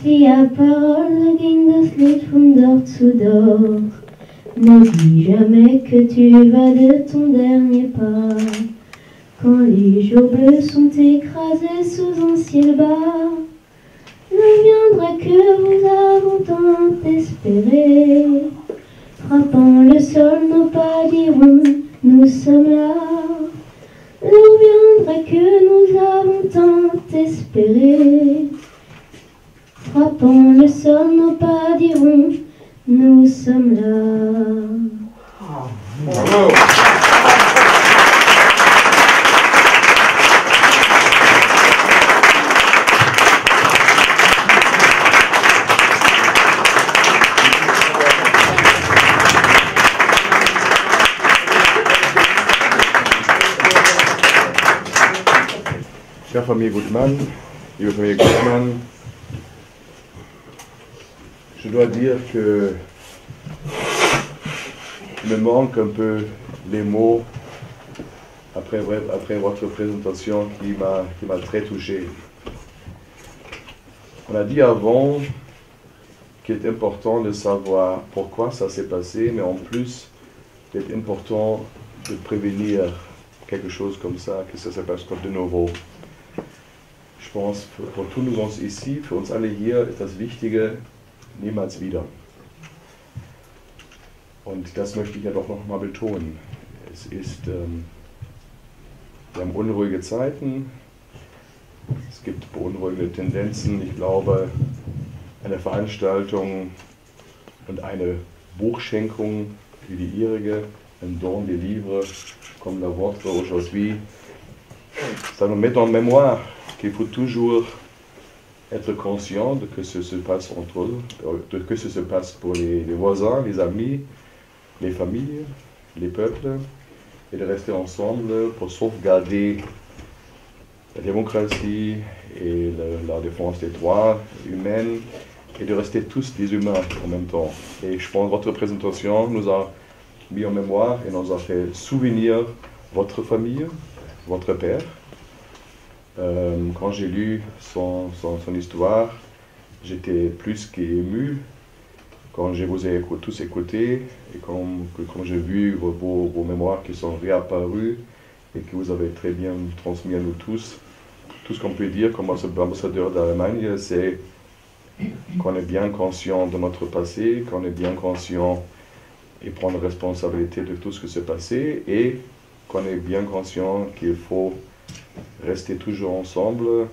Via Parole so gehen das Lied von Dorf zu Dorf. N'oublie jamais que tu vas de ton dernier pas. Quand les jours bleus sont écrasés sous un ciel bas, l'heure viendra que nous avons tant espéré. Frappant le sol, nos pas diront, nous sommes là. L'heure viendra que nous avons tant espéré. Frappant le sol, nos pas diront, nous sommes là. Bravo. Chère famille Gutmann, liebe Familie Gutmann, je dois dire que il me manque un peu les mots après votre présentation qui m'a très touché. On a dit avant qu'il est important de savoir pourquoi ça s'est passé, mais en plus, il est important de prévenir quelque chose comme ça, que ça se passe de nouveau. Ich pense, für tous uns ici, für uns alle hier, ist das Wichtige, niemals wieder. Und das möchte ich ja doch noch mal betonen. Wir haben unruhige Zeiten, es gibt beunruhigende Tendenzen. Ich glaube, eine Veranstaltung und eine Buchschenkung wie die ihrige, un don des livres comme la vôtre aujourd'hui, ça nous met en mémoire qu'il faut toujours être conscient de que ce se passe entre eux, de que ce se passe pour les voisins, les amis, les familles, les peuples, et de rester ensemble pour sauvegarder la démocratie et la défense des droits humains, et de rester tous des humains en même temps. Et je pense que votre présentation nous a mis en mémoire et nous a fait souvenir votre famille, votre père. Quand j'ai lu son histoire, j'étais plus qu'ému. Quand je vous ai tous écoutés et quand j'ai vu vos mémoires qui sont réapparues et que vous avez très bien transmis à nous tous, tout ce qu'on peut dire comme ambassadeur d'Allemagne, c'est qu'on est bien conscient de notre passé, qu'on est bien conscient et prendre responsabilité de tout ce qui s'est passé et qu'on est bien conscient qu'il faut rester toujours ensemble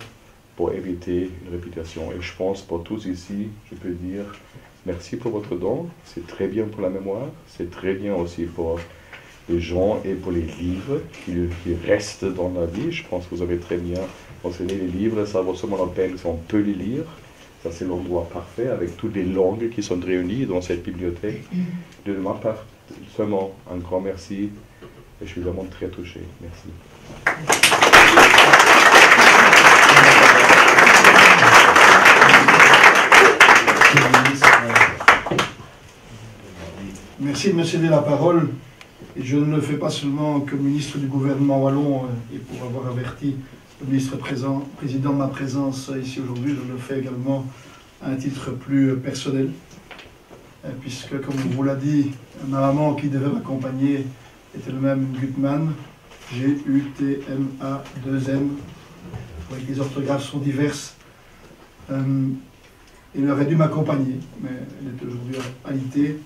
pour éviter une répétition. Et je pense pour tous ici, je peux dire merci pour votre don, c'est très bien pour la mémoire, c'est très bien aussi pour les gens et pour les livres qui restent dans la vie. Je pense que vous avez très bien enseigné les livres, ça vaut seulement la peine si on peut les lire. Ça c'est l'endroit parfait avec toutes les langues qui sont réunies dans cette bibliothèque. De ma part, seulement un grand merci et je suis vraiment très touché. Merci. Merci de me céder la parole. Et je ne le fais pas seulement comme ministre du gouvernement wallon et pour avoir averti le ministre président de ma présence ici aujourd'hui, je le fais également à un titre plus personnel. Puisque, comme on vous l'a dit, ma maman qui devait m'accompagner était le même Gutmann, G-U-T-M-A-2-N. Oui, les orthographes sont diverses. Elle aurait dû m'accompagner, mais elle est aujourd'hui alitée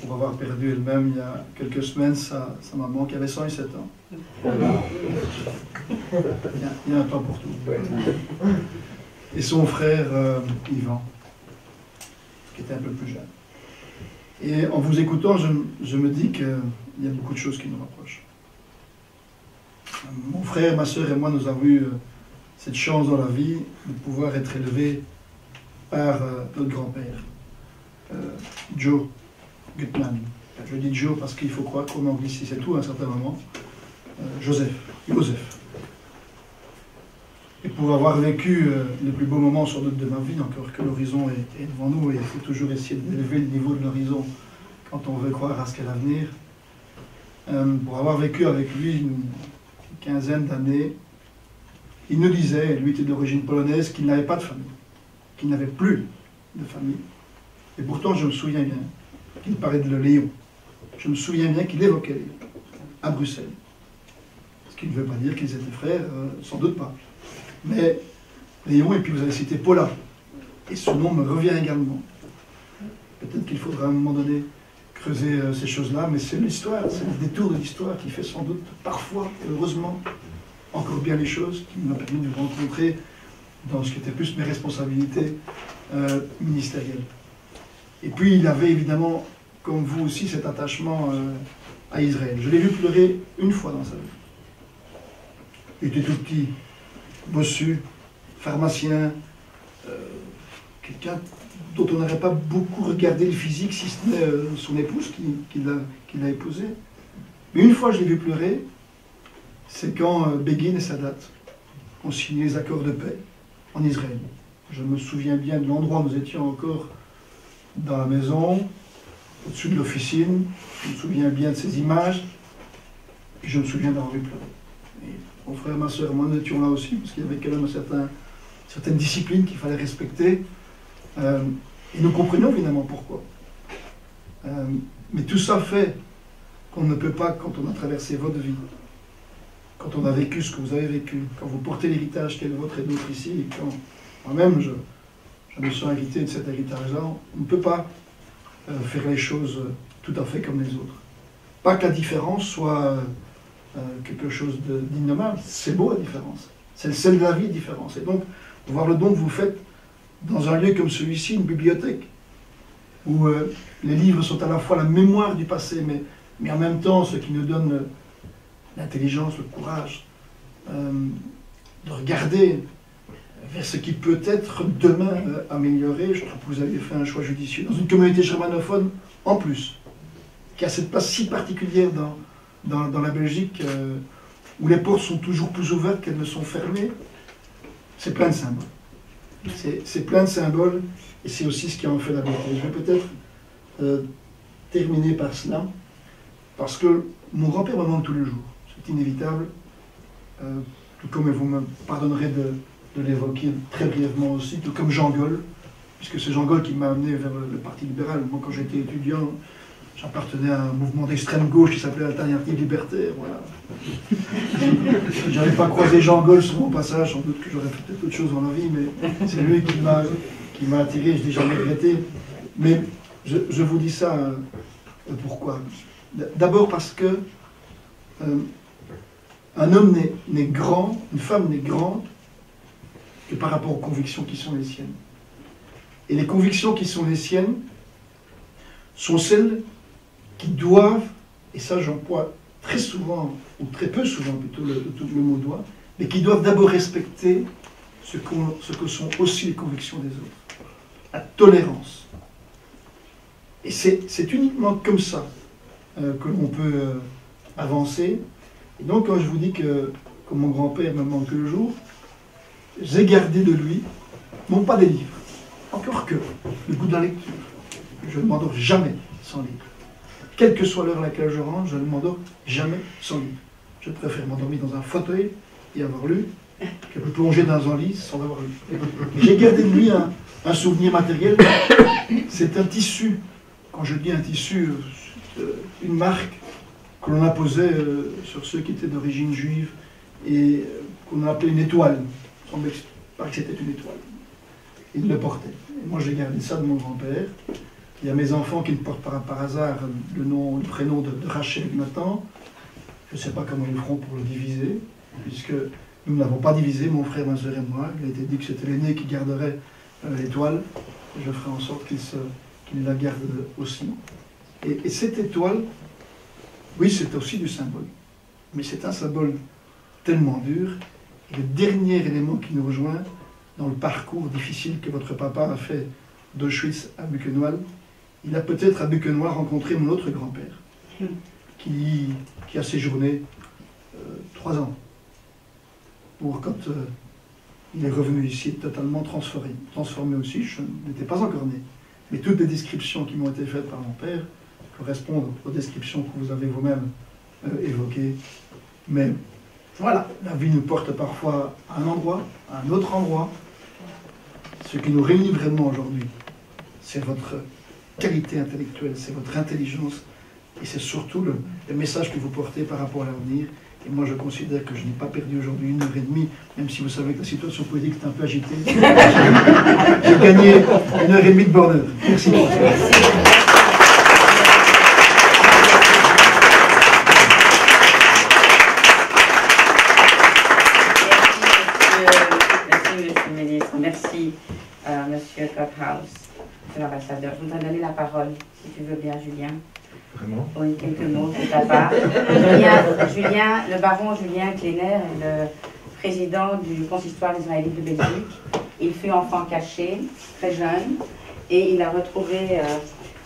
pour avoir perdu elle-même il y a quelques semaines sa maman qui avait 107 ans. Il y a un temps pour tout. Et son frère Yvan, qui était un peu plus jeune. Et en vous écoutant, je me dis qu'il y a beaucoup de choses qui nous rapprochent. Mon frère, ma soeur et moi, nous avons eu cette chance dans la vie de pouvoir être élevés par notre grand-père, Joe Gutmann. je dis Joe parce qu'il faut croire qu'on anglicise tout à un certain moment, Joseph. Et pour avoir vécu les plus beaux moments sans doute de ma vie, encore que l'horizon est devant nous, et il faut toujours essayer d'élever le niveau de l'horizon quand on veut croire à ce qu'est l'avenir. Pour avoir vécu avec lui une quinzaine d'années, il nous disait, lui était d'origine polonaise, qu'il n'avait pas de famille, qu'il n'avait plus de famille. Et pourtant, je me souviens bien qu'il parlait de Léon. Je me souviens bien qu'il évoquait Léon, à Bruxelles. Ce qui ne veut pas dire qu'ils étaient frères, sans doute pas. Mais Léon, et puis vous avez cité Paula, et ce nom me revient également. Peut-être qu'il faudra à un moment donné creuser ces choses-là, mais c'est l'histoire, c'est le détour de l'histoire qui fait sans doute parfois, et heureusement, encore bien les choses, qui m'a permis de vous rencontrer dans ce qui était plus mes responsabilités ministérielles. Et puis il avait évidemment, comme vous aussi, cet attachement à Israël. Je l'ai vu pleurer une fois dans sa vie. Il était tout petit, bossu, pharmacien, quelqu'un dont on n'aurait pas beaucoup regardé le physique, si ce n'est son épouse qui l'a épousé. Mais une fois je l'ai vu pleurer, c'est quand Begin et Sadat ont signé les accords de paix en Israël. Je me souviens bien de l'endroit où nous étions encore dans la maison, au-dessus de l'officine. Je me souviens bien de ces images, et je me souviens d'avoir vu pleurer. Et mon frère, ma soeur, moi, nous étions là aussi, parce qu'il y avait quand même certaines disciplines qu'il fallait respecter. Et nous comprenions évidemment pourquoi. Mais tout ça fait qu'on ne peut pas, quand on a traversé votre vie, quand on a vécu ce que vous avez vécu, quand vous portez l'héritage qui est le vôtre et d'autres ici, et quand moi-même je me sens hérité de cet héritage-là, on ne peut pas faire les choses tout à fait comme les autres. Pas que la différence soit quelque chose d'innommable, c'est beau la différence. C'est le sel de la vie, la différence. Et donc, voir le don que vous faites dans un lieu comme celui-ci, une bibliothèque, où les livres sont à la fois la mémoire du passé, mais en même temps ce qui nous donne l'intelligence, le courage de regarder vers ce qui peut être demain amélioré. Je trouve que vous avez fait un choix judicieux. Dans une communauté germanophone, en plus, qui a cette place si particulière dans la Belgique, où les portes sont toujours plus ouvertes qu'elles ne sont fermées, c'est plein de symboles. C'est plein de symboles, et c'est aussi ce qui en fait la beauté. Je vais peut-être terminer par cela, parce que mon grand-père me manque tous les jours. C'est inévitable, tout comme vous me pardonnerez de l'évoquer très brièvement aussi, tout comme Jean Gaulle, puisque c'est Jean Gaulle qui m'a amené vers le Parti libéral. Moi, quand j'étais étudiant, j'appartenais à un mouvement d'extrême gauche qui s'appelait Alternative Libertaire. Voilà. Si j'avais pas croisé Jean Gaulle sur mon passage, sans doute que j'aurais fait peut-être autre chose dans la vie, mais c'est lui qui m'a attiré, je l'ai jamais regretté. Mais je vous dis ça, pourquoi? D'abord parce que un homme n'est grand, une femme n'est grande que par rapport aux convictions qui sont les siennes. Et les convictions qui sont les siennes sont celles qui doivent, et ça j'emploie très souvent, ou très peu souvent plutôt le mot doit, mais qui doivent d'abord respecter ce que sont aussi les convictions des autres. La tolérance. Et c'est uniquement comme ça que l'on peut avancer. Et donc quand je vous dis que mon grand-père me manque le jour, j'ai gardé de lui, non pas des livres, encore que le goût de la lecture. Je ne m'endors jamais sans livre. Quelle que soit l'heure à laquelle je rentre, je ne m'endors jamais sans livre. Je préfère m'endormir dans un fauteuil et avoir lu, que me plonger dans un lit sans avoir lu. J'ai gardé de lui un souvenir matériel. C'est un tissu. Quand je dis un tissu, une marque que l'on apposait sur ceux qui étaient d'origine juive et qu'on a appelé une étoile. Il semblait que c'était une étoile. Il le portait. Et moi, j'ai gardé ça de mon grand-père. Il y a mes enfants qui ne portent par hasard le prénom de Rachel et Nathan. Je ne sais pas comment ils feront pour le diviser, puisque nous ne l'avons pas divisé, mon frère, ma soeur et moi. Il a été dit que c'était l'aîné qui garderait l'étoile. Je ferai en sorte qu'il la garde aussi. Et cette étoile, oui, c'est aussi du symbole. Mais c'est un symbole tellement dur. Et le dernier élément qui nous rejoint dans le parcours difficile que votre papa a fait d'Auschwitz à Buchenwald, il a peut-être à Buquenois rencontré mon autre grand-père, qui a séjourné 3 ans, pour quand il est revenu ici totalement transformé aussi. Je n'étais pas encore né. Mais toutes les descriptions qui m'ont été faites par mon père correspondent aux descriptions que vous avez vous-même évoquées. Mais voilà, la vie nous porte parfois à un endroit, à un autre endroit. Ce qui nous réunit vraiment aujourd'hui, c'est votre qualité intellectuelle, c'est votre intelligence, et c'est surtout le message que vous portez par rapport à l'avenir. Et moi, je considère que je n'ai pas perdu aujourd'hui 1h30, même si vous savez que la situation politique est un peu agitée. J'ai gagné 1h30 de bonheur. Merci. Merci, Monsieur Cotthouse, l'ambassadeur. Je voudrais donner la parole, si tu veux bien, Julien. Vraiment? Oui, quelques mots de ta part. Julien, le baron Julien Kleiner est le président du consistoire israélite de Belgique. Il fut enfant caché, très jeune, et il a retrouvé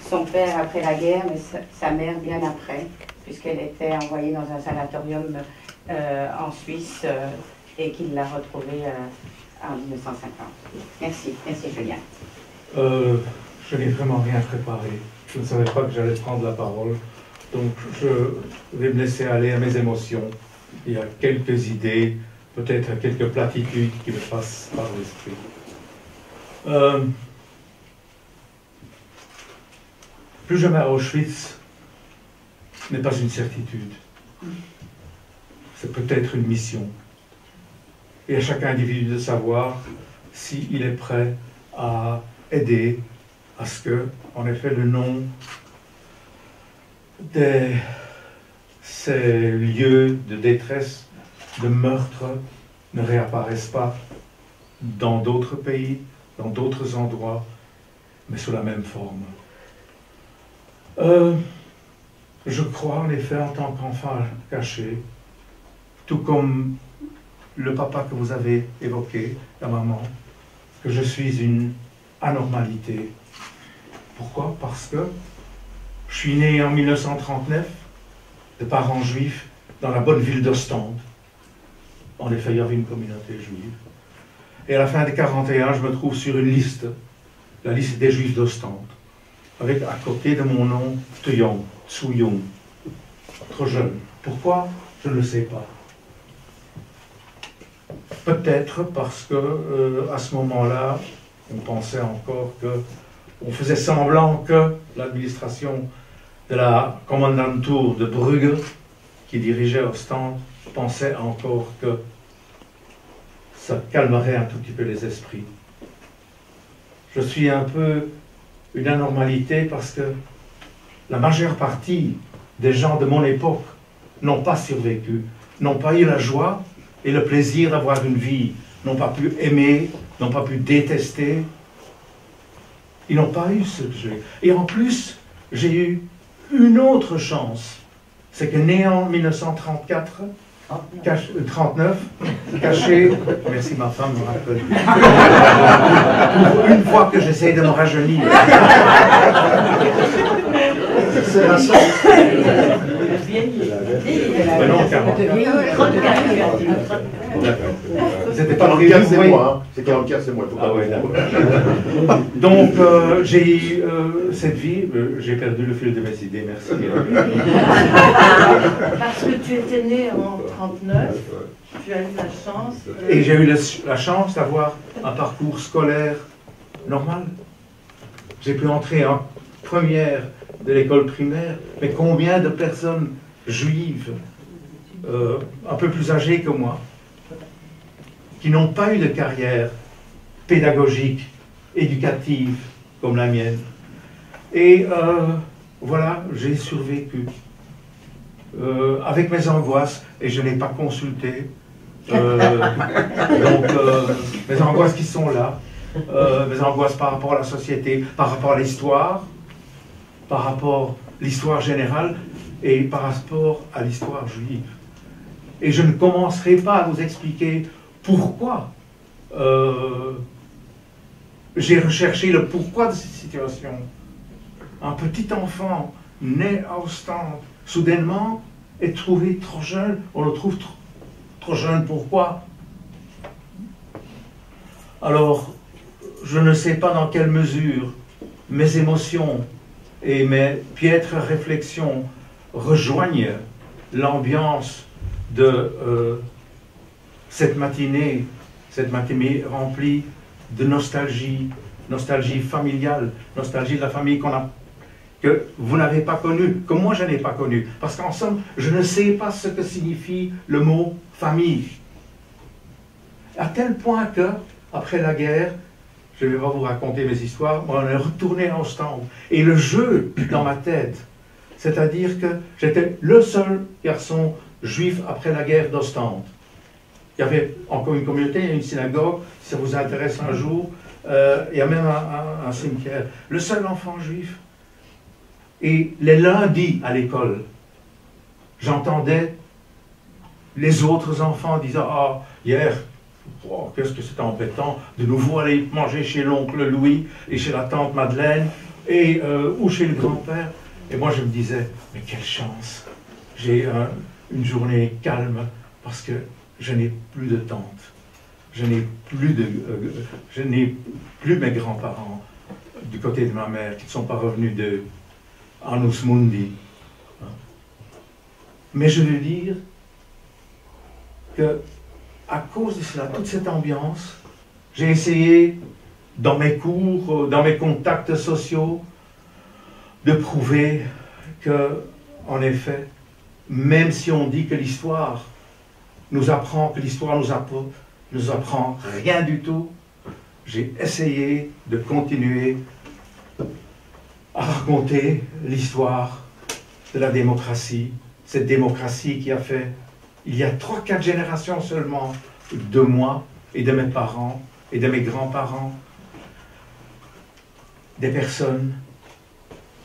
son père après la guerre, mais sa mère bien après, puisqu'elle était envoyée dans un sanatorium en Suisse et qu'il l'a retrouvée en 1950. Merci, merci Julien. Je n'ai vraiment rien préparé. Je ne savais pas que j'allais prendre la parole. Donc je vais me laisser aller à mes émotions. Il y a quelques idées, peut-être quelques platitudes qui me passent par l'esprit. Plus jamais à Auschwitz n'est pas une certitude. C'est peut-être une mission. Et à chaque individu de savoir s'il est prêt à aider à ce que, en effet, le nom de ces lieux de détresse, de meurtre, ne réapparaissent pas dans d'autres pays, dans d'autres endroits, mais sous la même forme. Je crois, en effet, en tant qu'enfant caché, tout comme le papa que vous avez évoqué, la maman, que je suis une anormalité. Pourquoi? Parce que je suis né en 1939, de parents juifs, dans la bonne ville d'Ostende. En effet, il y avait une communauté juive. Et à la fin des 41, je me trouve sur une liste, la liste des juifs d'Ostende, avec à côté de mon nom, Tuyong, Tsuyong, trop jeune. Pourquoi? Je ne le sais pas. Peut-être parce que à ce moment-là, on pensait encore que, on faisait semblant que l'administration de la Kommandantur de Brugge, qui dirigeait Ostende, pensait encore que ça calmerait un tout petit peu les esprits. Je suis un peu une anormalité parce que la majeure partie des gens de mon époque n'ont pas survécu, n'ont pas eu la joie et le plaisir d'avoir une vie, n'ont pas pu aimer, n'ont pas pu détester. Ils n'ont pas eu ce que j'ai eu. Et en plus, j'ai eu une autre chance. C'est que né en 1934, 39, caché, merci ma femme me rappelle, une fois que j'essaie de me rajeunir. C'est la seule. Mais non, 40. C'était pas 44, c'est moi. Hein. C'est 44, c'est moi. Ah ouais, donc, j'ai eu cette vie, j'ai perdu le fil de mes idées, merci. Parce que tu étais né en 39, tu as eu la chance... Et j'ai eu la chance d'avoir un parcours scolaire normal. J'ai pu entrer en première de l'école primaire, mais combien de personnes juives, un peu plus âgées que moi, qui n'ont pas eu de carrière pédagogique, éducative, comme la mienne. Et voilà, j'ai survécu. Avec mes angoisses, et je n'ai pas consulté. Donc, mes angoisses qui sont là, mes angoisses par rapport à la société, par rapport à l'histoire, par rapport à l'histoire générale, et par rapport à l'histoire juive. Et je ne commencerai pas à vous expliquer pourquoi j'ai recherché le pourquoi de cette situation. un petit enfant né à Ostende, soudainement, est trouvé trop jeune. On le trouve trop jeune, pourquoi? Alors, je ne sais pas dans quelle mesure mes émotions et mes piètres réflexions rejoignent l'ambiance de cette matinée remplie de nostalgie, nostalgie familiale, nostalgie de la famille que vous n'avez pas connue, que moi je n'ai pas connue. Parce qu'en somme, je ne sais pas ce que signifie le mot famille. À tel point que, après la guerre, je ne vais pas vous raconter mes histoires, on est retourné à Ostende. Et le jeu dans ma tête, c'est-à-dire que j'étais le seul garçon juif après la guerre d'Ostende. Il y avait encore une communauté, il y a une synagogue, si ça vous intéresse un jour, il y a même un cimetière. Le seul enfant juif. Et les lundis à l'école, j'entendais les autres enfants disant « Ah, hier, oh, qu'est-ce que c'était embêtant de nouveau aller manger chez l'oncle Louis et chez la tante Madeleine ou chez le grand-père. » Et moi je me disais « Mais quelle chance, j'ai une journée calme parce que je n'ai plus de tante, je n'ai plus mes grands-parents du côté de ma mère qui ne sont pas revenus de Annus Mundi. » Mais je veux dire que à cause de cela, toute cette ambiance, j'ai essayé dans mes cours, dans mes contacts sociaux, de prouver que, en effet, même si on dit que l'histoire nous apprend, que l'histoire nous apprend rien du tout, j'ai essayé de continuer à raconter l'histoire de la démocratie, cette démocratie qui a fait, il y a 3-4 générations seulement, de moi et de mes parents et de mes grands-parents, des personnes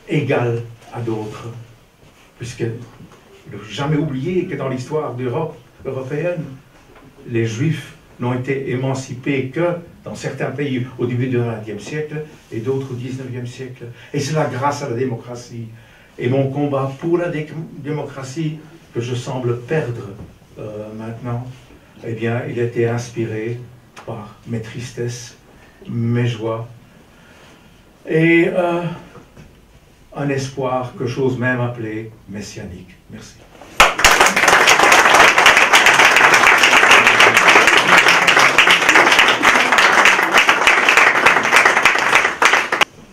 égales à d'autres, puisque il ne faut jamais oublier que dans l'histoire d'Europe européenne, les Juifs n'ont été émancipés que dans certains pays au début du XXe siècle et d'autres au XIXe siècle. Et c'est là grâce à la démocratie. Et mon combat pour la démocratie, que je semble perdre maintenant, eh bien, il a été inspiré par mes tristesses, mes joies, et un espoir que j'ose même appeler messianique. Merci.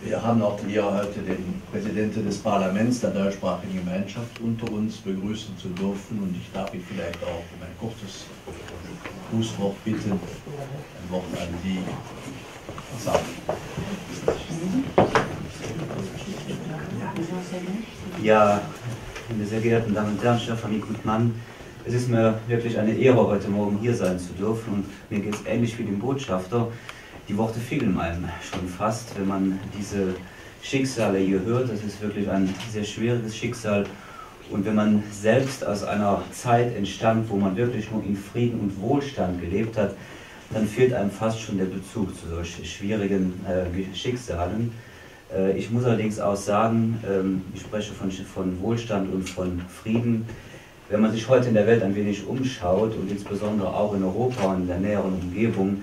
Wir haben auch hier heute den Präsidenten des Parlaments der deutschsprachigen Gemeinschaft unter uns begrüßen zu dürfen und ich darf ihn vielleicht auch um ein kurzes Grußwort bitten, ein Wort an die Sache. Ja, meine sehr geehrten Damen und Herren, Stefanie Gutmann, es ist mir wirklich eine Ehre, heute Morgen hier sein zu dürfen und mir geht es ähnlich wie dem Botschafter. Die Worte fehlen einem schon fast, wenn man diese Schicksale hier hört. Das ist wirklich ein sehr schwieriges Schicksal. Und wenn man selbst aus einer Zeit entstammt, wo man wirklich nur in Frieden und Wohlstand gelebt hat, dann fehlt einem fast schon der Bezug zu solchen schwierigen Schicksalen. Ich muss allerdings auch sagen, ich spreche von Wohlstand und von Frieden. Wenn man sich heute in der Welt ein wenig umschaut und insbesondere auch in Europa und in der näheren Umgebung,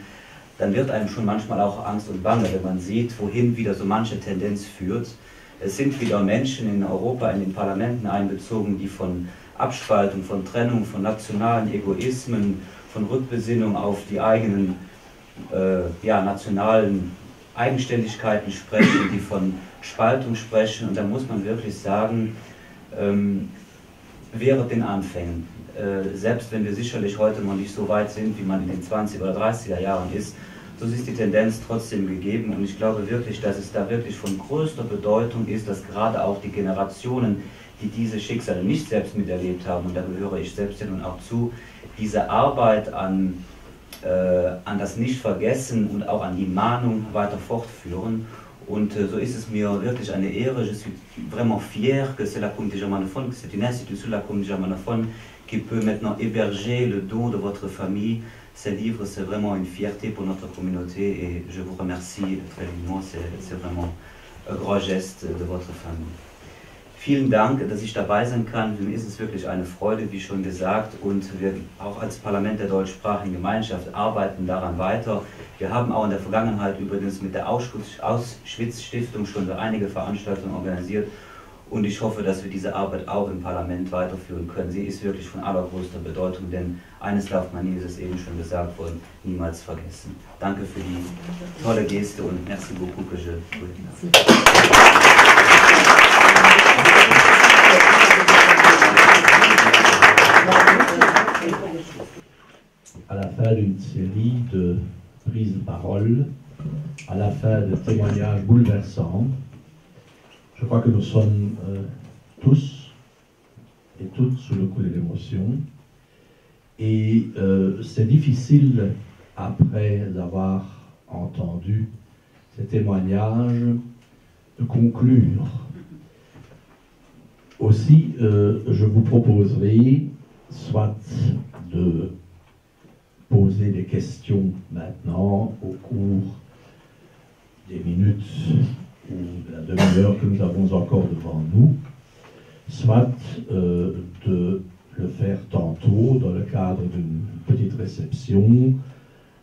dann wird einem schon manchmal auch Angst und Bange, wenn man sieht, wohin wieder so manche Tendenz führt. Es sind wieder Menschen in Europa, in den Parlamenten einbezogen, die von Abspaltung, von Trennung, von nationalen Egoismen, von Rückbesinnung auf die eigenen nationalen Eigenständigkeiten sprechen, die von Spaltung sprechen. Und da muss man wirklich sagen, während den Anfängen, selbst wenn wir sicherlich heute noch nicht so weit sind, wie man in den 20er oder 30er Jahren ist, so ist die Tendenz trotzdem gegeben und ich glaube wirklich, dass es da wirklich von größter Bedeutung ist, dass gerade auch die Generationen, die diese Schicksale nicht selbst miterlebt haben, und da gehöre ich selbst ja nun auch zu, diese Arbeit an das Nicht-Vergessen und auch an die Mahnung weiter fortführen. Und so ist es mir wirklich eine Ehre, je suis vraiment fier que c'est la Comédie Germanophone, que c'est une institution de la Comédie Germanophone qui peut maintenant héberger le don de votre famille. Ces livres, c'est vraiment une fierté pour notre communauté et je vous remercie très vivement, c'est vraiment ein Grand Geste de votre famille. Vielen Dank, dass ich dabei sein kann. Für mich ist es wirklich eine Freude, wie schon gesagt, und wir auch als Parlament der deutschsprachigen Gemeinschaft arbeiten daran weiter. Wir haben auch in der Vergangenheit übrigens mit der Auschwitz-Stiftung schon einige Veranstaltungen organisiert und ich hoffe, dass wir diese Arbeit auch im Parlament weiterführen können. Sie ist wirklich von allergrößter Bedeutung, denn eines darf man nie, es ist eben schon gesagt worden, niemals vergessen. Danke für die tolle Geste und merci beaucoup que je à la fin d'une série de prises de parole, à la fin de témoignages bouleversants. Je crois que nous sommes tous et toutes sous le coup de l'émotion. Et c'est difficile, après avoir entendu ces témoignages, de conclure. Aussi, je vous proposerai soit de poser des questions maintenant au cours des minutes ou de la demi-heure que nous avons encore devant nous, soit de le faire tantôt dans le cadre d'une petite réception,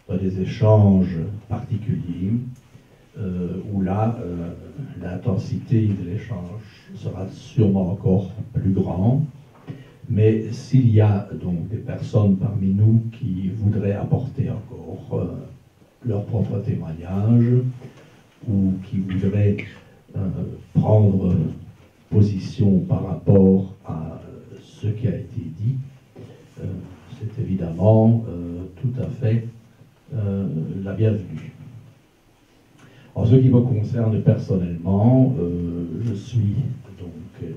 dans des échanges particuliers, où là, l'intensité de l'échange sera sûrement encore plus grande. Mais s'il y a donc des personnes parmi nous qui voudraient apporter encore leur propre témoignage ou qui voudraient prendre position par rapport à ce qui a été dit, c'est évidemment tout à fait la bienvenue. En ce qui me concerne personnellement, je suis donc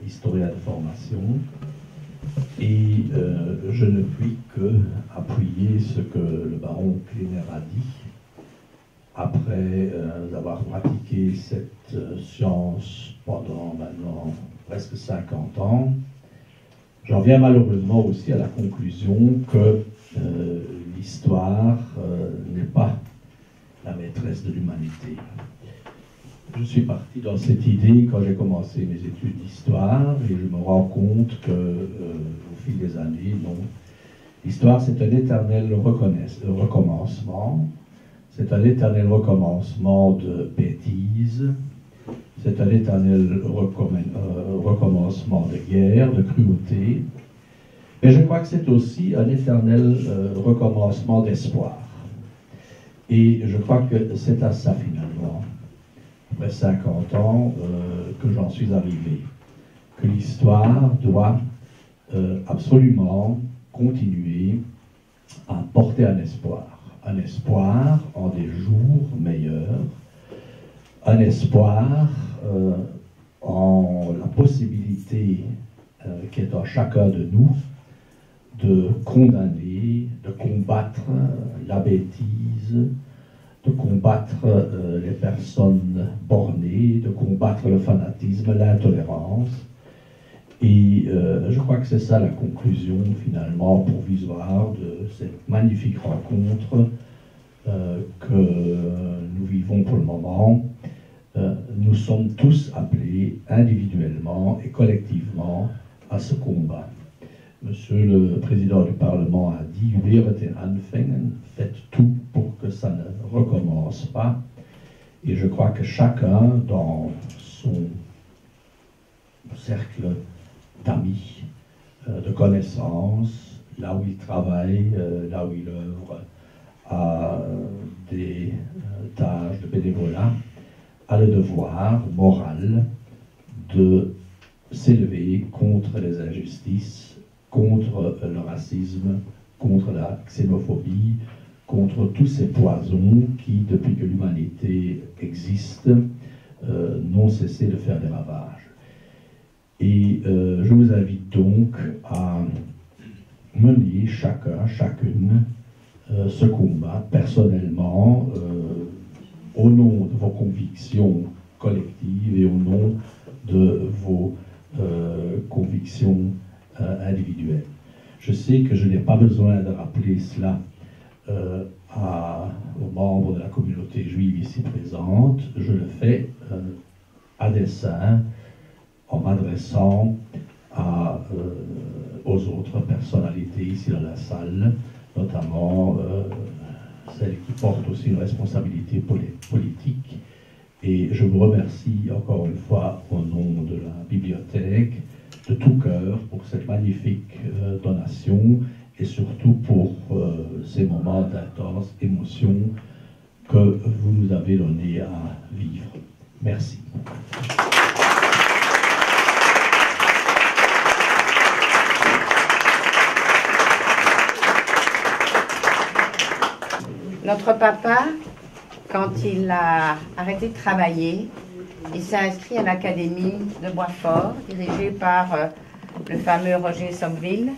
historien de formation et je ne puis que appuyer ce que le baron Kleiner a dit. Après avoir pratiqué cette science pendant maintenant presque 50 ans, j'en viens malheureusement aussi à la conclusion que l'histoire n'est pas la maîtresse de l'humanité. Je suis parti dans cette idée quand j'ai commencé mes études d'histoire et je me rends compte que au fil des années, non, l'histoire c'est un éternel recommencement, c'est un éternel recommencement de bêtises, c'est un éternel recommencement de guerre, de cruauté, mais je crois que c'est aussi un éternel recommencement d'espoir. Et je crois que c'est à ça finalement, après 50 ans, que j'en suis arrivé, que l'histoire doit absolument continuer à porter un espoir en des jours meilleurs, un espoir en la possibilité qui est en chacun de nous de condamner, de combattre la bêtise, de combattre les personnes bornées, de combattre le fanatisme, l'intolérance. Et je crois que c'est ça la conclusion finalement provisoire de cette magnifique rencontre que nous vivons pour le moment. Nous sommes tous appelés individuellement et collectivement à ce combat. Monsieur le Président du Parlement a dit « Wehret den Anfängen », faites tout pour que ça ne recommence pas. Et je crois que chacun, dans son cercle d'amis, de connaissances, là où il travaille, là où il œuvre, à des tâches de bénévolat, a le devoir moral de s'élever contre les injustices, contre le racisme, contre la xénophobie, contre tous ces poisons qui, depuis que l'humanité existe, n'ont cessé de faire des ravages. Et je vous invite donc à mener chacun, chacune, ce combat personnellement, au nom de vos convictions collectives et au nom de vos convictions individuelles. Je sais que je n'ai pas besoin de rappeler cela aux membres de la communauté juive ici présente, je le fais à dessein en m'adressant aux autres personnalités ici dans la salle, notamment celles qui portent aussi une responsabilité politique. Et je vous remercie encore une fois au nom de la bibliothèque de tout cœur pour cette magnifique donation et surtout pour ces moments d'intense émotion que vous nous avez donné à vivre. Merci. Notre papa, quand il a arrêté de travailler, il s'est inscrit à l'académie de Boisfort, dirigée par le fameux Roger Sommeville.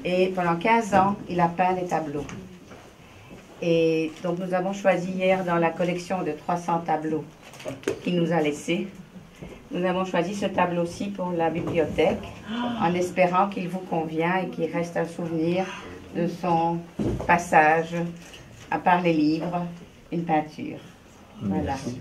Et pendant 15 ans, il a peint des tableaux. Et donc nous avons choisi hier dans la collection de 300 tableaux qu'il nous a laissés, nous avons choisi ce tableau-ci pour la bibliothèque, en espérant qu'il vous convient et qu'il reste un souvenir de son passage, à part les livres, une peinture. Voilà. Merci.